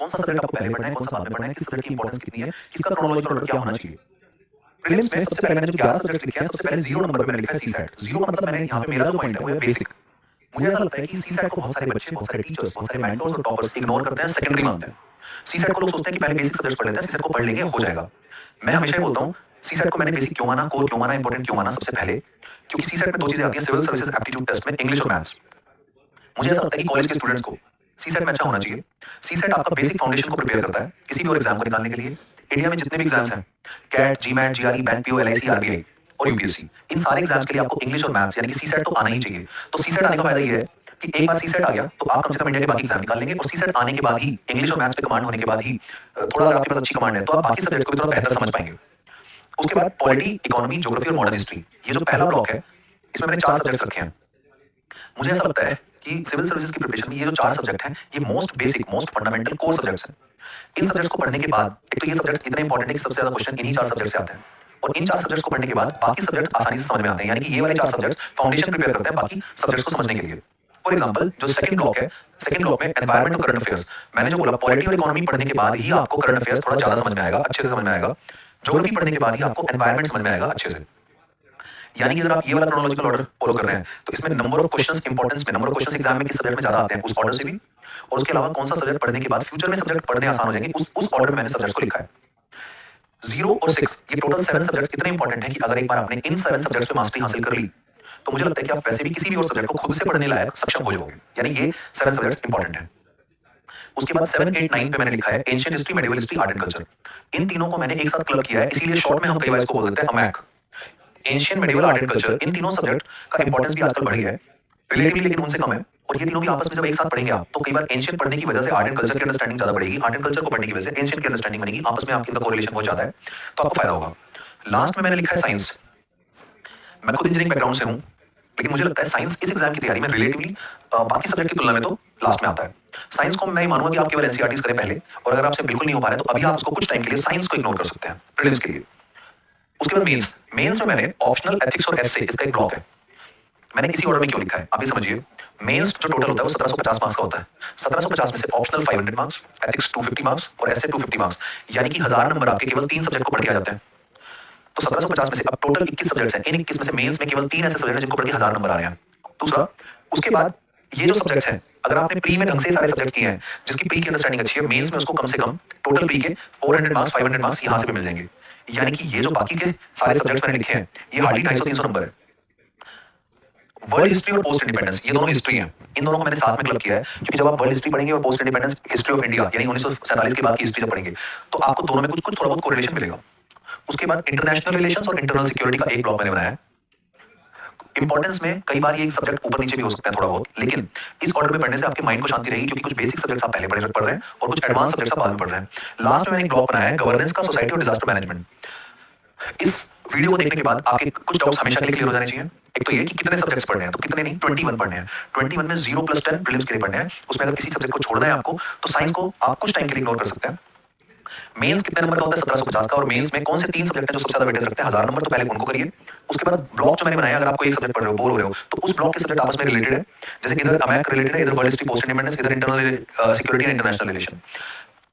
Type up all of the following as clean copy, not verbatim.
कौन सा सब्जेक्ट आपको पहले पढ़ना है, कौन सा बाद में पढ़ना है, किस सब्जेक्ट की इंपॉर्टेंस कितनी है, किसका क्रोनोलॉजिकल ऑर्डर क्या होना चाहिए। प्रीलिम्स में सबसे पहले मैंने जो 11 सब्जेक्ट लिखे हैं, सबसे पहले 0 नंबर पे मैंने लिखा है सीसैट। 0 का मतलब मैंने यहाँ पे मेरा जो पॉइंट है वो है बेसिक। मुझे ऐसा लगता है कि सीसैट को बहुत सारे बच्चे, बहुत सारे टीचर्स, बहुत सारे मेंटर्स और टॉपर्स इग्नोर करते हैं, सेकेंडरी मानते हैं। सीसैट को लोग सोचते हैं कि पहले बेसिक सब्जेक्ट पढ़ लेते हैं, सीसैट को पढ़ लेंगे हो जाएगा। मैं हमेशा ही बोलता हूँ सीसैट को मैंने बेसिक क्यों माना, कोर क्यों माना, इंपॉर्टेंट क्यों माना सबसे पहले, क्योंकि सीसैट में दो चीजें आती हैं सिविल सर्विसेज एप्टीट्यूड टेस्ट में, इंग्लिश और मैथ्स। मुझे ऐसा लगता है कि कॉलेज के स्टूडेंट्स को सीसैट में अच्छा होना चाहिए। सीसैट आपका बेसिक फाउंडेशन को प्रिपेयर करता है किसी भी और एग्जाम को निकालने के लिए। इंडिया में जितने भी एग्जाम्स हैं, CAT, GMAT, GRE, bank PO, LIC, RBI और यूपीएससी, इन सारे एग्जाम्स के लिए आपको इंग्लिश और मैथ्स यानी कि सीसैट तो आना ही चाहिए। तो सीसैट आने का फायदा ये है कि एक बार सीसैट आ गया तो आप कम से कम इंडिया के बाकी एग्जाम निकाल लेंगे, और सीसैट आने के बाद ही इंग्लिश और मैथ्स पे कमांड होने के बाद ही थोड़ा अगर आपके पास अच्छी कमांड है तो आप बाकी सब्जेक्ट को भी थोड़ा बेहतर समझ पाएंगे। उसके बाद पॉलिटी, इकोनॉमी, ज्योग्राफी और मॉडर्न हिस्ट्री, ये जो पहला ब्लॉक है इसमें मैंने 4 सब्जेक्ट्स रखे हैं। मुझे ऐसा लगता है कि सिविल सर्विसेज की प्रिपरेशन में ये जो 4 सब्जेक्ट हैं ये most basic, most fundamental core subjects हैं। इन सब्जेक्ट्स को पढ़ने के बाद एक तो ये सब्जेक्ट इतने इंपॉर्टेंट है कि सबसे ज्यादा क्वेश्चन इन्हीं 4 सब्जेक्ट से आते हैं, और इन 4 सब्जेक्ट्स को पढ़ने के बाद बाकी सब्जेक्ट आसानी से समझ में आते हैं, यानी कि ये वाले 4 सब्जेक्ट्स फाउंडेशन प्रिपेयर करते हैं बाकी सब्जेक्ट्स को समझने के लिए। फॉर एग्जांपल जो सेकंड ब्लॉक है, सेकंड ब्लॉक में एनवायरमेंट और करंट अफेयर्स, मैंने जो बोला पॉलिटी और इकोनॉमी पढ़ने के बाद ही आपको करंट अफेयर्स थोड़ा ज्यादा समझ में आएगा, अच्छे से समझ में आएगा। ज्योग्राफी पढ़ने के बाद ही आपको एनवायरमेंट समझ में आएगा अच्छे से। यानी कि अगर आप ये वाला क्रोनोलॉजिकल ऑर्डर फॉलो कर रहे हैं तो इसमें नंबर ऑफ क्वेश्चंस, इंपॉर्टेंस में, नंबर ऑफ क्वेश्चंस एग्जाम में किस सब्जेक्ट में ज्यादा आते हैं उस ऑर्डर से भी, और उसके अलावा कौन सा सब्जेक्ट पढ़ने के बाद फ्यूचर में सब्जेक्ट पढ़ने आसान हो जाएंगे उस ऑर्डर में मैंने सब्जेक्ट्स को लिखा है। 0 और 6 ये टोटल 7 सब्जेक्ट्स इतने इंपॉर्टेंट हैं कि अगर एक बार आपने इन 7 सब्जेक्ट्स पे मास्टरी हासिल कर ली तो मुझे लगता है कि आप वैसे भी किसी भी और सब्जेक्ट को खुद से पढ़ने लायक सक्षम हो जाओगे। यानी ये 7 सब्जेक्ट्स इंपॉर्टेंट हैं। उसके बाद 7, 8, 9 पे मैंने लिखा है ancient history, medieval history, art and culture. इन तीनों को मैंने एक साथ क्लब किया है, इसीलिए शॉर्ट में हम कई बार इसको बोल देते हैं AMAC. Ancient, medieval, art and culture, इन तीनों सब्जेक्ट का इंपॉर्टेंस भी आजकल बढ़ गया है रिलेटिवली, लेकिन उनसे कम है। और ये तीनों भी आपस में जब एक साथ पढ़ेंगे आप तो कई बार एंशिएंट पढ़ने की वजह से आर्ट एंड कल्चर की अंडरस्टैंडिंग ज्यादा बढ़ेगी, आर्ट एंड कल्चर को पढ़ने की वजह से एंशिएंट की अंडरस्टैंडिंग बनेगी, आपस में आपकी कोरिलेशन बहुत ज्यादा है, तो आपको फायदा होगा। लास्ट में मैंने लिखा है साइंस। मैं खुद इंजीनियरिंग बैकग्राउंड से हूं, लेकिन मुझे लगता है साइंस इस एग्जाम की तैयारी में रिलेटिवली बाकी सब्जेक्ट की तुलना में तो लास्ट में आता है। साइंस को मैं मानूंगा कि आप केवल एनसीईआरटीज करें पहले, और अगर आपसे बिल्कुल नहीं हो पा रहा है तो अभी आप उसको कुछ टाइम के लिए साइंस को इग्नोर कर सकते हैं प्रीलिम्स के लिए। उसके बाद मेंस, मेंस में मैंने ऑप्शनल, एथिक्स और एसे, इसका एक ब्लॉक है। मैंने इसी ऑर्डर में क्यों लिखा है आप ये समझिए। मेंस जो टोटल होता है वो 1750 मार्क्स का होता है। 1750 में से ऑप्शनल 500 मार्क्स, एथिक्स 250 मार्क्स और एसे 250 मार्क्स, यानी कि 1000 नंबर आपके केवल 3 सब्जेक्ट को पढ़ के आ जाते हैं। तो 1750 में से अब टोटल 21 सब्जेक्ट्स हैं, इन 21 में से मेंस में केवल 3 ऐसे सब्जेक्ट हैं जिनको पढ़ के 1000 नंबर आ रहे हैं। दूसरा, उसके बाद ये जो सब्जेक्ट्स हैं अगर आपने प्री में ढंग से सारे सब्जेक्ट किए हैं, जिसकी प्री की अंडरस्टैंडिंग अच्छी है, मेंस में उसको कम से कम टोटल प्री के 400 मार्क्स, 500 मार्क्स यहां से भी मिल जाएंगे। यानी कि ये जो बाकी के सारे सब्जेक्ट्स मैंने लिखे हैं ये हार्डली 250-300 नंबर है। वर्ल्ड हिस्ट्री और पोस्ट इंडिपेंडेंस, ये दोनों हिस्ट्री हैं, इन दोनों को मैंने साथ में क्लब किया है, क्योंकि जब आप वर्ल्ड हिस्ट्री पढ़ेंगे और post independence history of India यानी 1947 के बाद की हिस्ट्री जब पढ़ेंगे तो आपको दोनों में कुछ कुछ थोड़ा बहुत कोरिलेशन मिलेगा। उसके बाद इंटरनेशनल रिलेशंस और इंटरनल सिक्योरिटी का एक ब्लॉक मैंने बनाया है। इंपॉर्टेंस में कई बार ये सब्जेक्ट ऊपर नीचे भी हो सकते हैं थोड़ा बहुत, लेकिन इस ऑर्डर में पढ़ने से आपके माइंड को शांति रहेगी, क्योंकि कुछ बेसिक सब्जेक्ट्स आप पहले पढ़ रहे हैं और कुछ एडवांस सब्जेक्ट्स आप बाद में पढ़ रहे हैं। लास्ट में मैंने एक ब्लॉक बनाया है गवर्नेंस का, सोसाइटी और डिजास्टर मैनेजमेंट। इस वीडियो को देखने के बाद आपके कुछ डाउट्स हमेशा के लिए क्लियर हो जाने चाहिए। एक तो ये कि कितने सब्जेक्ट्स पढ़ने हैं, तो कितने नहीं, 21 पढ़ने हैं। 21 में 0 + 10 प्रीलिम्स के लिए पढ़ने हैं। उसमें अगर किसी सब्जेक्ट को छोड़ना है आपको तो साइंस को आप कुछ टाइम के लिए इग्नोर कर सकते हैं। मेंस कितने नंबर का होता है, 1750 का, और मेंस में कौन से 3 सब्जेक्ट हैं जो सबसे ज्यादा वेटेज रखते हैं, 1000 नंबर, तो पहले उनको करिए। उसके बाद ब्लॉक जो मैंने बनाया, अगर आपको एक सब्जेक्ट पढ़ रहे हो, बोर हो रहे हो, तो उस ब्लॉक के सब्जेक्ट आपस में रिलेटेड है, जैसे इधर अमैक रिलेटेड है, इधर वर्ल्ड हिस्ट्री, पोस्ट इंडिपेंडेंस, इधर internal security and international relation.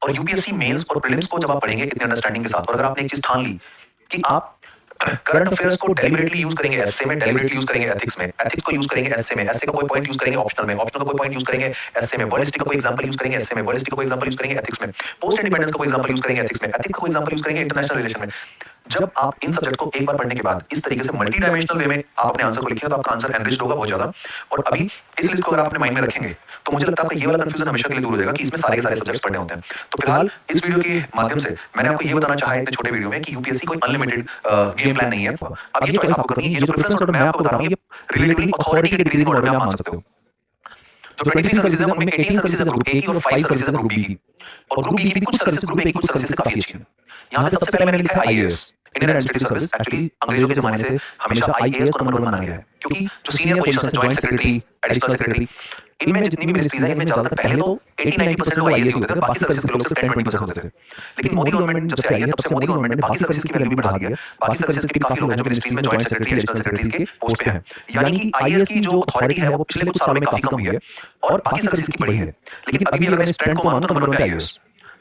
और यूपीएससी मेंस और प्रीलिम्स को जब आप पढ़ेंगे इतनी अंडरस्टैंडिंग के साथ, और अगर आपने एक चीज ठान ली कि आप करंट अफेयर्स को डेलिबरेटली यूज करेंगे एसए में, डेलिबरेटली यूज करेंगे एथिक्स में, एथिक्स को यूज करेंगे एसए में, एसए का कोई पॉइंट यूज करेंगे ऑप्शनल में, ऑप्शनल का कोई पॉइंट यूज करेंगे एसए में, वर्ल्ड हिस्ट्री का कोई एग्जांपल यूज करेंगे एसए में, वर्ल्ड हिस्ट्री का कोई एग्जांपल यूज करेंगे एथिक्स में, पोस्ट इंडिपेंडेंस का कोई एग्जांपल यूज करेंगे एथिक्स में, एथिक्स का कोई एग्जांपल यूज करेंगे इंटरनेशनल रिलेशन में। जब आप इन सब्जेक्ट को एक बार पढ़ने के बाद इस तरीके से मल्टी डायमेंशनल वे में आप अपने आंसर को लिखेंगे तो आपका आंसर एनरिच्ड होगा बहुत ज्यादा। और अभी इस लिस्ट को अगर आप अपने माइंड में रखेंगे तो मुझे लगता है आपका ये वाला कंफ्यूजन हमेशा के लिए दूर हो जाएगा कि इसमें सारे के सारे सब्जेक्ट्स पढ़ने होते हैं। तो फिलहाल इस वीडियो के माध्यम से मैंने आपको ये बताना चाहा है इतने छोटे वीडियो में कि यूपीएससी कोई अनलिमिटेड गेम प्लान नहीं है। अब ये चॉइस आपको करनी है, ये जो प्रेफरेंस ऑर्डर मैं आपको बता रहा हूं ये रिलेटिवली अथॉरिटी के डिक्रीजिंग ऑर्डर में आप मान सकते हो। जो 23 सर्विसेज है उनमें 18 सर्विसेज ग्रुप ए की और 5 सर्विसेज ग्रुप बी की, और ग्रुप बी की भी कुछ सर्विसेज ग्रुप ए की कुछ सर्विसेज काफी अच्छी हैं। यहां पे सबसे पहले मैंने लिखा है IAS, Indian administrative service. Actually अंग्रेजों के जमाने से हमेशा आईएएस को नंबर 1 माना गया है, क्योंकि जो सीनियर पोजीशन है, जॉइंट सेक्रेटरी, एडिशनल सेक्रेटरी, इनमें जितनी भी मिनिस्ट्रीज हैं इनमें ज्यादातर पहले तो 80-90% लोग आईएएस होते थे, बाकी सर्विसेज के लोग सिर्फ 10-20% होते थे। लेकिन मोदी गवर्नमेंट जब से आई है तब से मोदी गवर्नमेंट ने बाकी सर्विसेज की वैल्यू भी बढ़ा दी है। बाकी सर्विसेज के भी काफी लोग हैं जो मिनिस्ट्रीज में जॉइंट सेक्रेटरी, एडिशनल सेक्रेटरीज के पोस्ट पे हैं। यानी कि आईएएस की जो अथॉरिटी है वो पिछले कुछ सालों में काफी कम हुई है और बाकी सर्विसेज की बढ़ी है। लेकिन अभी भी अगर मैं इस ट्रेंड को मानूं तो नंबर 1 पे आईएएस।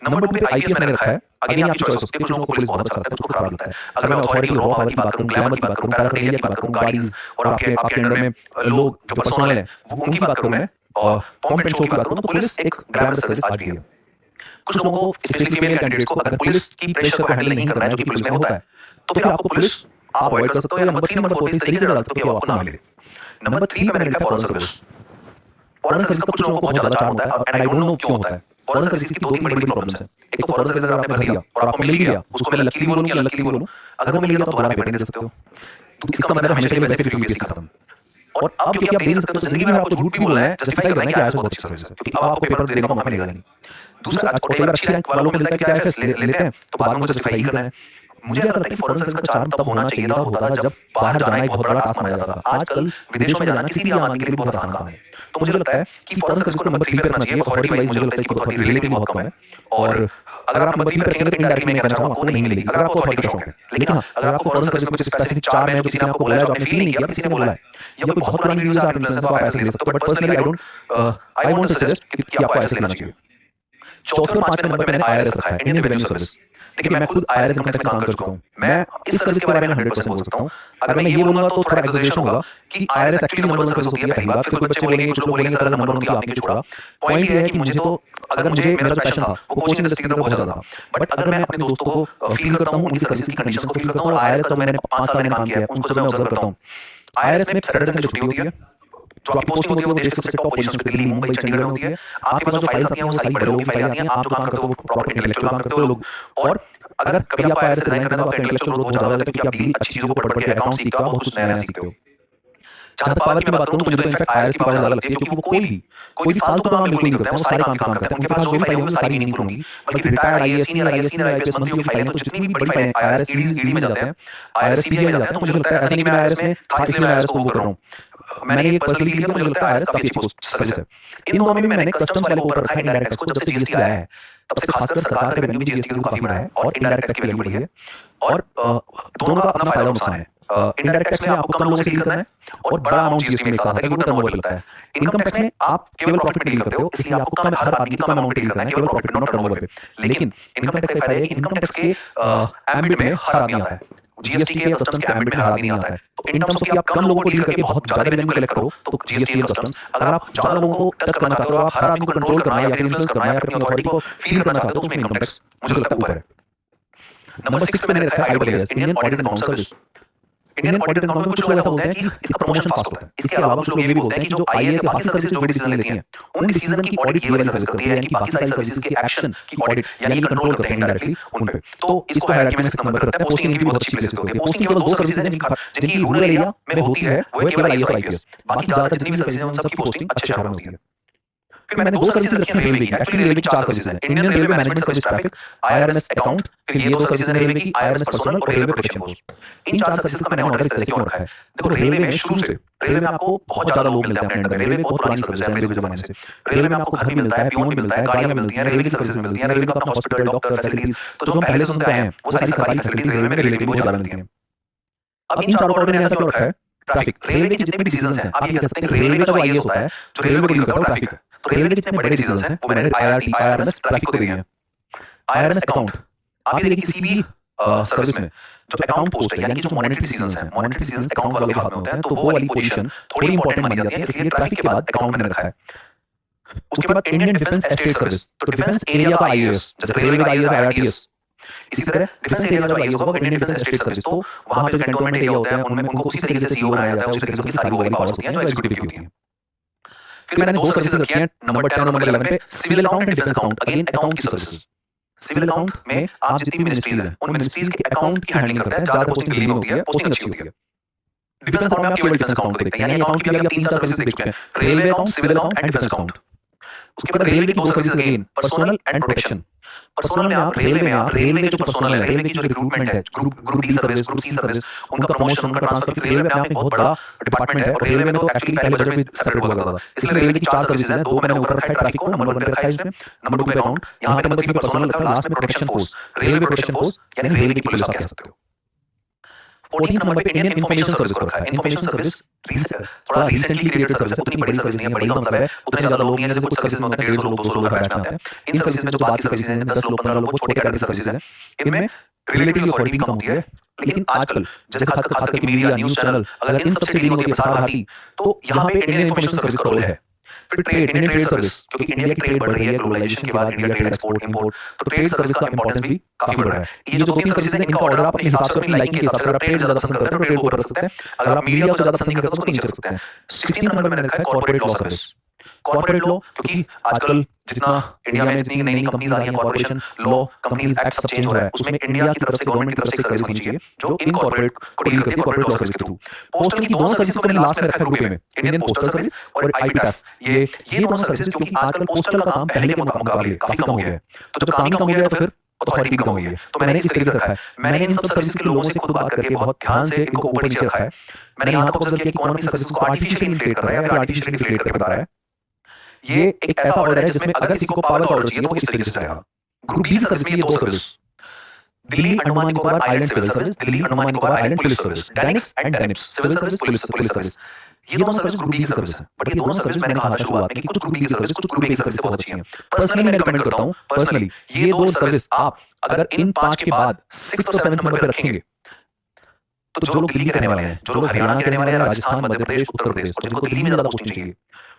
नंबर 2 पे आईपीएस मैंने रखा है। अगेन ये आपकी चॉइस हो सकती है, कुछ लोगों को पुलिस बहुत अच्छा लगता है, कुछ को खराब लगता है। अगर मैं अथॉरिटी रॉ पावर की बात करूं, ग्लैमर की बात करूं, पैराफर्नेलिया की बात करूं, गाड़ीज और आपके आपके अंडर में लोग जो पर्सनल है उनकी बात करूं मैं, और पंप एंड शो की बात करूं, तो पुलिस एक ग्लैमरस सर्विस आज भी है। कुछ लोगों को स्पेशली फीमेल कैंडिडेट्स को अगर पुलिस की प्रेशर को हैंडल नहीं करना है जो कि पुलिस में होता है, तो फिर आपको पुलिस आप अवॉइड कर सकते हो, या नंबर 3 नंबर 4 पे इस तरीके से डाल सकते हो कि वो आपको ना मिले। नंबर 3 पे मैंने लिखा फॉरेन सर्विस। फॉरेन सर्विस का कुछ लोगों को बहुत ज्यादा चार्म होता है, एंड आई डोंट नो क्यों होता है। फॉरेन सर्विस की 2-3 बड़ी प्रॉब्लम्स हैं। एक तो फॉरेन सर्विस अगर आपने भर दिया और आपको मिल गया, उसको मैं लकीली बोलूं या अनलकीली बोलूं, अगर मिल गया तो दोबारा पेपर नहीं दे सकते हो, तो इसका मतलब हमेशा के लिए वैसे भी यूपीएससी खत्म। और अब क्योंकि आप दे नहीं सकते, तो जिंदगी में आपको झूठ भी बोलना है, जस्टिफाई करना है कि आईएएस बहुत अच्छी सर्विस है, क्योंकि अब आपको पेपर देने का मौका मिलेगा नहीं। दूसरा, आज कई बार अच्छी रैंक वालों को मिलता है कि आईएएस लेते हैं, तो बाद में मुझे जस्टिफाई ही करना है। मुझे ऐसा लगता है कि फॉरेन सर्विस का चार्म तब होना चाहिए था, होता था जब बाहर जाना एक बहुत बड़ा टास्क माना जाता था। आजकल विदेशों में जाना किसी भी आम आदमी के लिए बहुत आसान काम है। तो मुझे लगता है कि फॉरेन सर्विस को नंबर 3 पे रखना चाहिए। अथॉरिटी वाइज मुझे लगता है कि अथॉरिटी रिलेटिव बहुत कम है, और अगर आप नंबर 3 पे रखेंगे तो इनडायरेक्टली मैं कहना चाहूंगा आपको नहीं मिलेगी अगर आपको अथॉरिटी का शौक है। लेकिन हाँ, अगर आपको फॉरेन सर्विस में कुछ स्पेसिफिक चार्म है जो किसी ने आपको बोला है, जो आपने फील नहीं किया, किसी ने बोला है, या कोई बहुत पुरानी वीडियोस आप इन्फ्लुएंसर, तो आप ऐसे ले सकते हो, but personally I won't to suggest कि आपको ऐसे लेना चाहिए। चौथे और पांचवें नंबर पे मैंने आईआरएस रखा है, इंडियन रेवेन्यू सर्विस। देखिए, मैं खुद आईआरएस इनकम टैक्स में काम कर चुका हूं, मैं इस सर्विस के बारे में 100% बोल सकता हूं। अगर मैं ये बोलूंगा तो थोड़ा एग्जैजरेशन होगा कि आईआरएस एक्चुअली नंबर 1 सर्विस होती है, पहली बात। फिर कुछ बच्चे बोलेंगे, कुछ लोग बोलेंगे सर नंबर 1 की आपने क्यों छोड़ा। पॉइंट ये है कि मुझे तो, अगर मुझे मेरा जो पैशन था वो कोचिंग इंडस्ट्री की तरफ बहुत ज्यादा था, बट अगर मैं अपने दोस्तों को फील करता हूं, उनकी सर्विस की कंडीशंस को फील करता हूं, और आईआरएस का मैंने 5 साल मैंने काम किया है, उनको जब मैं ऑब्जर्व करता हूं, आईआरएस में सैटरडे संडे छुट्टी होती है, जो आपकी पोस्टिंग होती है वो देश के सबसे टॉप पोजीशंस पे, दिल्ली, मुंबई, चंडीगढ़ में होती है। आपके पास जो फाइल्स आती हैं वो सारी बड़े लोगों की फाइल आती हैं, आप जो काम करते हो वो प्रॉपर इंटेलेक्चुअल काम करते हो लोग। और अगर कभी आपको आईआरएस से रिजाइन करना है तो आपका इंटेलेक्चुअल ग्रोथ बहुत ज्यादा हो जाता है, क्योंकि आप डील अच्छी चीजों को पढ़ के अकाउंट सीखते हो, आप बहुत कुछ नया नया सीखते हो। जहां तक पावर की मैं बात करूं तो मुझे तो इनफैक्ट आईआरएस की पावर ज्यादा लगती है, क्योंकि वो कोई भी फालतू काम बिल्कुल नहीं करते हैं, वो सारे काम करते हैं। उनके पास जो भी फाइल होंगी सारी मीनिंगफुल होंगी, बल्कि रिटायर्ड आईएएस, सीनियर आईएएस मंत्रियों की फाइलें, तो जितनी भी बड़ी फाइलें आईआरएस ईडी में जाते हैं, आईआरएस सीबीआई में जाते हैं, तो मुझे लगता है ऐसा नहीं कि मैं आईआरएस में था इसलिए मैं आईआरएस को वो कर रहा हूं। मैंने ये पर्सनली फील किया, मुझे लगता है आईआरएस काफी अच्छी पोस्ट सर्विस है। इन दोनों में मैंने कस्टम्स वाले को ऊपर रखा है, इनडायरेक्ट टैक्स को। जब से जीएसटी आया है तब से खासकर सरकार का रेवेन्यू भी जीएसटी के काफी बढ़ा है, और इनडायरेक्ट टैक्स की वैल्यू बढ़ी है, और दोनों का अपना फायदा और नुकसान है। इनडायरेक्ट टैक्स में आपको कम लोगों से डील करना है, और बड़ा अमाउंट जीएसटी में एक साथ आता है, क्योंकि टर्नओवर पे लगता है। इनकम टैक्स में आप केवल प्रॉफिट में डील करते हो, इसलिए आपको कम, हर आदमी को कम अमाउंट डील करना है, केवल प्रॉफिट नॉट टर्नओवर पे। लेकिन इनकम टैक्स का फायदा है कि इनकम टैक्स के एम्बिट में हर आदमी आता है, जीएसटी के या कस्टम्स के एम्बिट में हर आदमी नहीं आता है। तो इन टर्म्स ऑफ कि आप कम लोगों को डील करके बहुत ज्यादा रेवेन्यू कलेक्ट करो, तो जीएसटी या कस्टम्स, अगर आप ज्यादा लोगों को टच करना चाहते हो, आप हर आदमी को कंट्रोल करना है या फिर इन्फ्लुएंस करना है या फिर अपनी अथॉरिटी को फील करना चाहते हो, तो उसमें इनकम टैक्स मुझे लगता है ऊपर है। नंबर 6 पे मैंने रखा है IWS, Indian audit and account service. Indian audit and account में कुछ लोग ऐसा बोलते हैं कि इसका प्रमोशन फास्ट होता है। इसके अलावा कुछ लोग ये भी बोलते हैं कि जो आईएएस या बाकी सर्विसेज जो भी डिसीजन लेती हैं, उन डिसीजन की ऑडिट ये वाली सर्विस करती है, यानी कि बाकी सारी सर्विसेज के एक्शन की ऑडिट यानी कि कंट्रोल करते हैं इनडायरेक्टली उन पे। तो इसको हायरार्की में 6 नंबर पे रखते हैं। पोस्टिंग की भी बहुत अच्छी प्लेसेस होती है। पोस्टिंग केवल 2 सर्विसेज हैं जिनकी रूरल एरिया में होती है, वो है केवल आईएएस और आईपीएस। बाकी ज्यादातर जितनी भी सर्विसेज हैं उन सबकी पोस्टिंग अच्छे शहरों में होती है। फिर मैंने 2 सर्विसेज रखी हैं रेलवे की। एक्चुअली रेलवे की 4 सर्विसेज हैं, Indian railway management service traffic, IRMS account, फिर ये 2 सर्विसेज हैं रेलवे की, आईआरएमएस पर्सनल और रेलवे प्रोटेक्शन फोर्स। इन 4 सर्विसेज का मैंने ऑर्डर इस तरह से क्यों रखा है? देखो, रेलवे में शुरू से, रेलवे में आपको बहुत ज्यादा लोग मिलते हैं अपने अंडर में। रेलवे बहुत पुरानी सर्विस है अंग्रेजों के जमाने से। रेलवे में आपको घर भी मिलता है, पियोन भी मिलता है, गाड़ियां मिलती हैं, रेलवे की सर्विसेज मिलती हैं, रेलवे का अपना हॉस्पिटल, डॉक्टर, फैसिलिटीज, तो जो हम पहले सुनते हैं वो सारी सरकारी फैसिलिटीज रेलवे में रेलवे की बहुत ज्यादा मिलती हैं। अब इन चारों ऑर्डर मैंने ऐसा क्यों रखा है? ट्रैफिक, रेलवे के जितने भी डिसीजंस हैं, आप ये कह सकते हैं कि रेलवे का जो आईएएस होता है, जो रेलवे को डील करता है, वो ट्रैफिक है। तो रेलवे के जितने बड़े डिसीजंस हैं वो मैंने आईआरएमएस ट्रैफिक को दे दिए हैं। आईआरएमएस अकाउंट, आप ये देखिए किसी भी सर्विस में जो अकाउंट पोस्ट है, यानी कि जो मॉनेटरी डिसीजंस हैं, मॉनेटरी डिसीजंस अकाउंट वालों के हाथ में होते हैं, तो वो वाली पोजीशन थोड़ी इंपॉर्टेंट मानी जाती है, इसलिए ट्रैफिक के बाद अकाउंट मैंने रखा है। उसके बाद इंडियन डिफेंस एस्टेट सर्विस, तो डिफेंस एरिया का आईएएस, जैसे रेलवे का आईएएस आईआरटीएस, इसी तरह डिफेंस एरिया का आईएएस होगा इंडियन डिफेंस एस्टेट सर्विस। तो वहां पे जो कैंटोनमेंट एरिया होते हैं उनमें उनको उसी तरीके से सीईओ बनाया जाता है, उसी तरीके से उनकी सारी वाली पावर्स होती हैं जो एग्जीक्यूटिव की होती हैं। फिर मैंने 2 सर्विसेज रखी हैं नंबर 10 और नंबर 11 पे, civil account and defence account, again account की सर्विसेज। सिविल अकाउंट में आप जितनी भी मिनिस्ट्रीज हैं उन मिनिस्ट्रीज के अकाउंट की हैंडलिंग करते हैं, ज्यादा पोस्टिंग दिल्ली में होती है, पोस्टिंग अच्छी होती है। डिफेंस अकाउंट में आप केवल डिफेंस अकाउंट को देखते हैं, यानी अकाउंट की भी आप 3-4 सर्विसेज देख चुके हैं, railway account, civil account and defence account. उसके बाद रेलवे की 2 services again, personal and protection. Personal में आप रेलवे के जो पर्सनल है, रेलवे की जो रिक्रूटमेंट है, group D service, group C service, उनका प्रमोशन, उनका ट्रांसफर, क्योंकि रेलवे अपने आप में बहुत बड़ा डिपार्टमेंट है, और रेलवे में तो एक्चुअली पहले बजट भी सेपरेट हुआ करता था। इसलिए रेलवे की 4 सर्विसेज हैं, 2 मैंने ऊपर रखा है ट्रैफिक को, नंबर 1 पे रखा है इसमें, नंबर 2 पे अकाउंट, यहां पे नंबर 3 पे पर्सनल रखा है, लास्ट में protection force, railway protection force यानी रेलवे की पुलिस आप कह सकते हो। 14 नंबर पे इंडियन इन्फॉर्मेशन सर्विस को रखा है। इन्फॉर्मेशन सर्विस थोड़ा रिसेंटली क्रिएटेड सर्विस है, उतनी बड़ी सर्विस नहीं है। बड़ी का मतलब है उतने ज्यादा लोग नहीं है, जैसे कुछ सर्विस में होते हैं 150 लोग 200 लोग बैच में आते हैं। इन सर्विस में जो बात की सर्विस है 10 लोग 15 लोग, वो छोटे कैटेगरी सर्विस है। इनमें रिलेटिवली अथॉरिटी कम होती है, लेकिन आजकल जैसे खास करके मीडिया, न्यूज चैनल, अगर इन सबसे डीलिंग होती है प्रसार भारती, तो यहाँ पे इंडियन इन्फॉर्मेशन सर्विस का रोल है। फिर ट्रेड, इंडियन ट्रेड सर्विस, क्योंकि इंडिया की ट्रेड बढ़ रही है ग्लोबलाइजेशन के बाद, इंडिया ट्रेड एक्सपोर्ट इंपोर्ट, तो ट्रेड सर्विस का इंपॉर्टेंस भी काफी बढ़ रहा है। ये जो 2-3 सर्विस हैं, इनका ऑर्डर आप अपने हिसाब से, अपनी लाइकिंग के हिसाब से, अगर आप ट्रेड ज्यादा पसंद करते हैं तो ट्रेड को ऊपर रख सकते हैं, अगर आप मीडिया को ज्यादा पसंद नहीं करते तो उसको नीचे रख सकते हैं। 16 नंबर में मैंने रखा है corporate law service. Corporate law, क्योंकि आजकल जितना इंडिया में जितनी नई कंपनीज आ रही हैं, कॉर्पोरेशन लॉ, कंपनीज एक्ट सब चेंज हो रहा है, उसमें इंडिया की तरफ से, गवर्नमेंट की तरफ से एक सर्विस होनी चाहिए जो इन कॉर्पोरेट को डील करती है कॉर्पोरेट लॉ सर्विस के थ्रू। पोस्टल की दोनों सर्विस को मैंने लास्ट में रखा है ग्रुप ए में, इंडियन पोस्टल सर्विस और आईपीटीएफ। ये दोनों सर्विसेज, क्योंकि आजकल पोस्टल का काम पहले के मुकाबले काफी कम हो गया है, तो जब काम ही कम हो गया है तो फिर अथॉरिटी भी कम हो गई है, तो मैंने इस तरीके से रखा है। मैंने इन सब सर्विस के लोगों से खुद बात करके बहुत ध्यान से इनको ऊपर नीचे रखा है। मैंने यहाँ तक ऑब्जर्व किया कि कौन अपनी सर्विस को आर्टिफिशियली इन्फ्लेट कर रहा है या आर्टिफिशियली डिफ्लेट करके बता रहा है। ये एक ऐसा ऑर्डर है जिसमें अगर किसी को पावर का ऑर्डर चाहिए तो वो इस तरीके से आएगा। ग्रुप बी की सर्विस में ये 2 service, Delhi Andaman Nicobar island civil service, Delhi Andaman Nicobar island police service, DANICS and DANIPS civil service, police service, ये दोनों सर्विस ग्रुप बी की सर्विस है। बट ये दोनों सर्विस मैंने कहा था शुरुआत में कि कुछ ग्रुप बी की सर्विस, कुछ ग्रुप ए की सर्विस बहुत अच्छी हैं। पर्सनली मैं रिकमेंड करता हूं, पर्सनली ये 2 सर्विस आप अगर इन 5 के बाद 6th और 7th नंबर पे रखेंगे, तो जो लोग दिल्ली के रहने वाले हैं, जो लोग हरियाणा के रहने वाले हैं, राजस्थान, मध्य प्रदेश, उत्तर प्रदेश, और जिनको दिल्ली में ज्यादा पोस्टिंग चाहिए,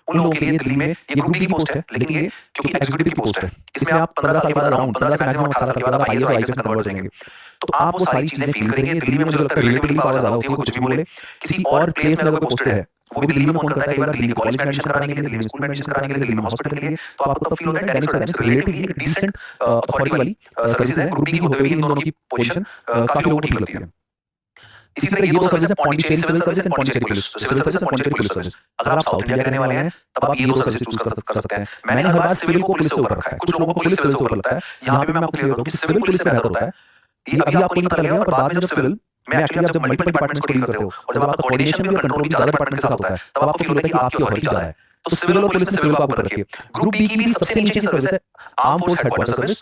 उन लोगों के लिए दिल्ली में ये ग्रुप बी की पोस्ट है, लेकिन ये क्योंकि एग्जीक्यूटिव की पोस्ट है, इसमें आप 15 साल के बाद, अराउंड 15 से मैक्सिमम 18 साल के बाद आप आईएएस और आईपीएस में कन्वर्ट हो जाएंगे, तो आप वो सारी चीजें फील करेंगे। दिल्ली में मुझे लगता है रिलेटिवली पावर ज्यादा होती है, कुछ भी बोले। किसी और प्लेस में अगर कोई पोस्टेड है, वो भी दिल्ली में फोन करता है, कई बार दिल्ली में कॉलेज में एडमिशन कराने के लिए, दिल्ली में स्कूल में एडमिशन कराने के लिए, दिल्ली में हॉस्पिटल के लिए, तो आपको तब फील होता है डेनिक्स और डेनिक्स रिलेटिवली एक डिसेंट अथॉरिटी वाली सर्विसेज है। ग्रुप बी की होते हुए इन दोनों की पोजीशन काफी लोगों को ठीक लगती है। इसी तरह ये 2 सर्विस है, Pondicherry civil service and Pondicherry police civil service and Pondicherry police service. अगर आप साउथ इंडिया के रहने वाले हैं तब आप ये 2 सर्विस चूज कर सकते हैं। मैंने हर बार सिविल को पुलिस से ऊपर रखा है, कुछ लोगों को पुलिस सिविल से ऊपर लगता है। यहाँ पे मैं आपको क्लियर करूँ कि सिविल पुलिस से बेहतर होता है। ये अभी आपको नहीं पता लगेगा, पर बाद में जब सिविल में एक्चुअली आप जब मल्टीपल डिपार्टमेंट्स को डील करते हो और जब आपका कोऑर्डिनेशन भी और कंट्रोल भी ज्यादा डिपार्टमेंट के साथ होता है, तब आपको फील होता है कि आपकी अथॉरिटी ज्यादा है। तो सिविल और पुलिस में सिविल को आप ऊपर रखिए। ग्रुप बी की भी सबसे नीचे की सर्विस है आर्म फोर्स हेडक्वार्टर सर्विस।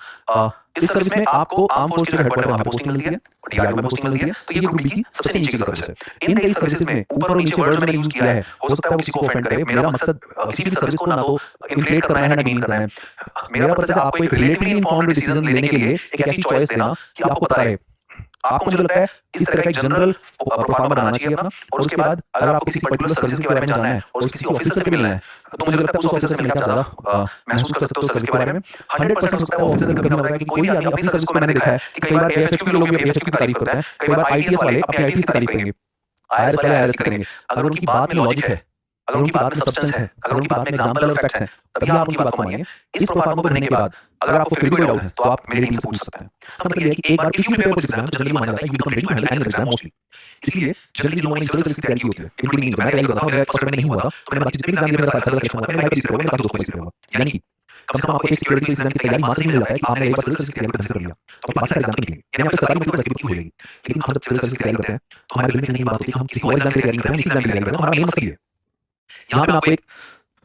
इस सर्विस में आपको आर्म फोर्स के हेडक्वार्टर वहां पे पोस्टिंग मिलती है, डीआरडीओ में पोस्टिंग मिलती है, तो ये ग्रुप बी की सबसे नीचे की सर्विस है। इन कई सर्विसेज में ऊपर और नीचे वर्ड मैंने यूज किया है, हो सकता है वो किसी को ऑफेंड करे। मेरा मकसद किसी भी सर्विस को ना तो इन्फ्लेट करना है ना डिमीन करना है। मेरा पर्पस है आपको एक रिलेटिवली इन्फॉर्म्ड डिसीजन लेने के लिए एक ऐसी चॉइस देना कि आपको पता रहे। आपको मुझे लगता है इस तरह का एक जनरल प्रोफार्मा बनाना चाहिए अपना, और उसके बाद अगर आपको किसी पर्टिकुलर सर्विस के बारे में जानना है और किसी ऑफिसर से मिलना है, तो मुझे लगता है उस ऑफिसर से मिलकर आप ज्यादा महसूस कर सकते हो सर्विस के बारे में। 100% हो सकता है ऑफिसर कभी होता है कि कोई भी आदमी अपनी सर्विस को, मैंने देखा है कि कई बार एएफएचक्यू के लोग भी एएफएचक्यू की तारीफ करते हैं, कई बार आईटीएस वाले अपने आईटीएस की तारीफ करेंगे, आईआरएस वाले आईआरएस की करेंगे। अगर उनकी बात में लॉजिक है, अगर उनकी बात में सब्सटेंस है, अगर उनकी बात में एग्जांपल और फैक्ट्स हैं, तभी आप उनकी बात को मानिए। इस प्रोफार्मा को भरने के बाद अगर आपको फिर भी कोई डाउट है तो आप मेरी टीम से पूछ सकते हैं। इसका मतलब ये है कि एक बार if you prepare for this exam, generally माना जाता है you become ready to handle any exam mostly. इसलिए जनरली जो मैंने सिविल सर्विस की तैयारी की होती है, इंक्लूडिंग मैं तैयारी करता था, मेरा फर्स्ट में नहीं हुआ था, तो मैंने बाकी जितने एग्जाम दिए मेरा साथ का सिलेक्शन हुआ, मैंने बाकी चीजें मैंने बाकी दोस्तों को सिखाया। यानी कि कम से कम आपको एक सिक्योरिटी एग्जाम की तैयारी मात्र ही मिल जाता है कि आपने एक बार सिविल सर्विस की तैयारी ढंग से कर लिया तो बाकी सारे एग्जाम निकलेंगे, यानी आपकी सरकारी नौकरी वैसे भी हो जाएगी। लेकिन हम जब सिविल सर्विस की तैयारी करते हैं तो हमारे दिल में कहीं बात होती है कि हम किसी और एग्जाम की तैयारी कर रहे हैं, इसी एग्जाम की तैयारी कर रहे हैं। हमारा मेन मकसद ये है। यहाँ पे मैं आपको एक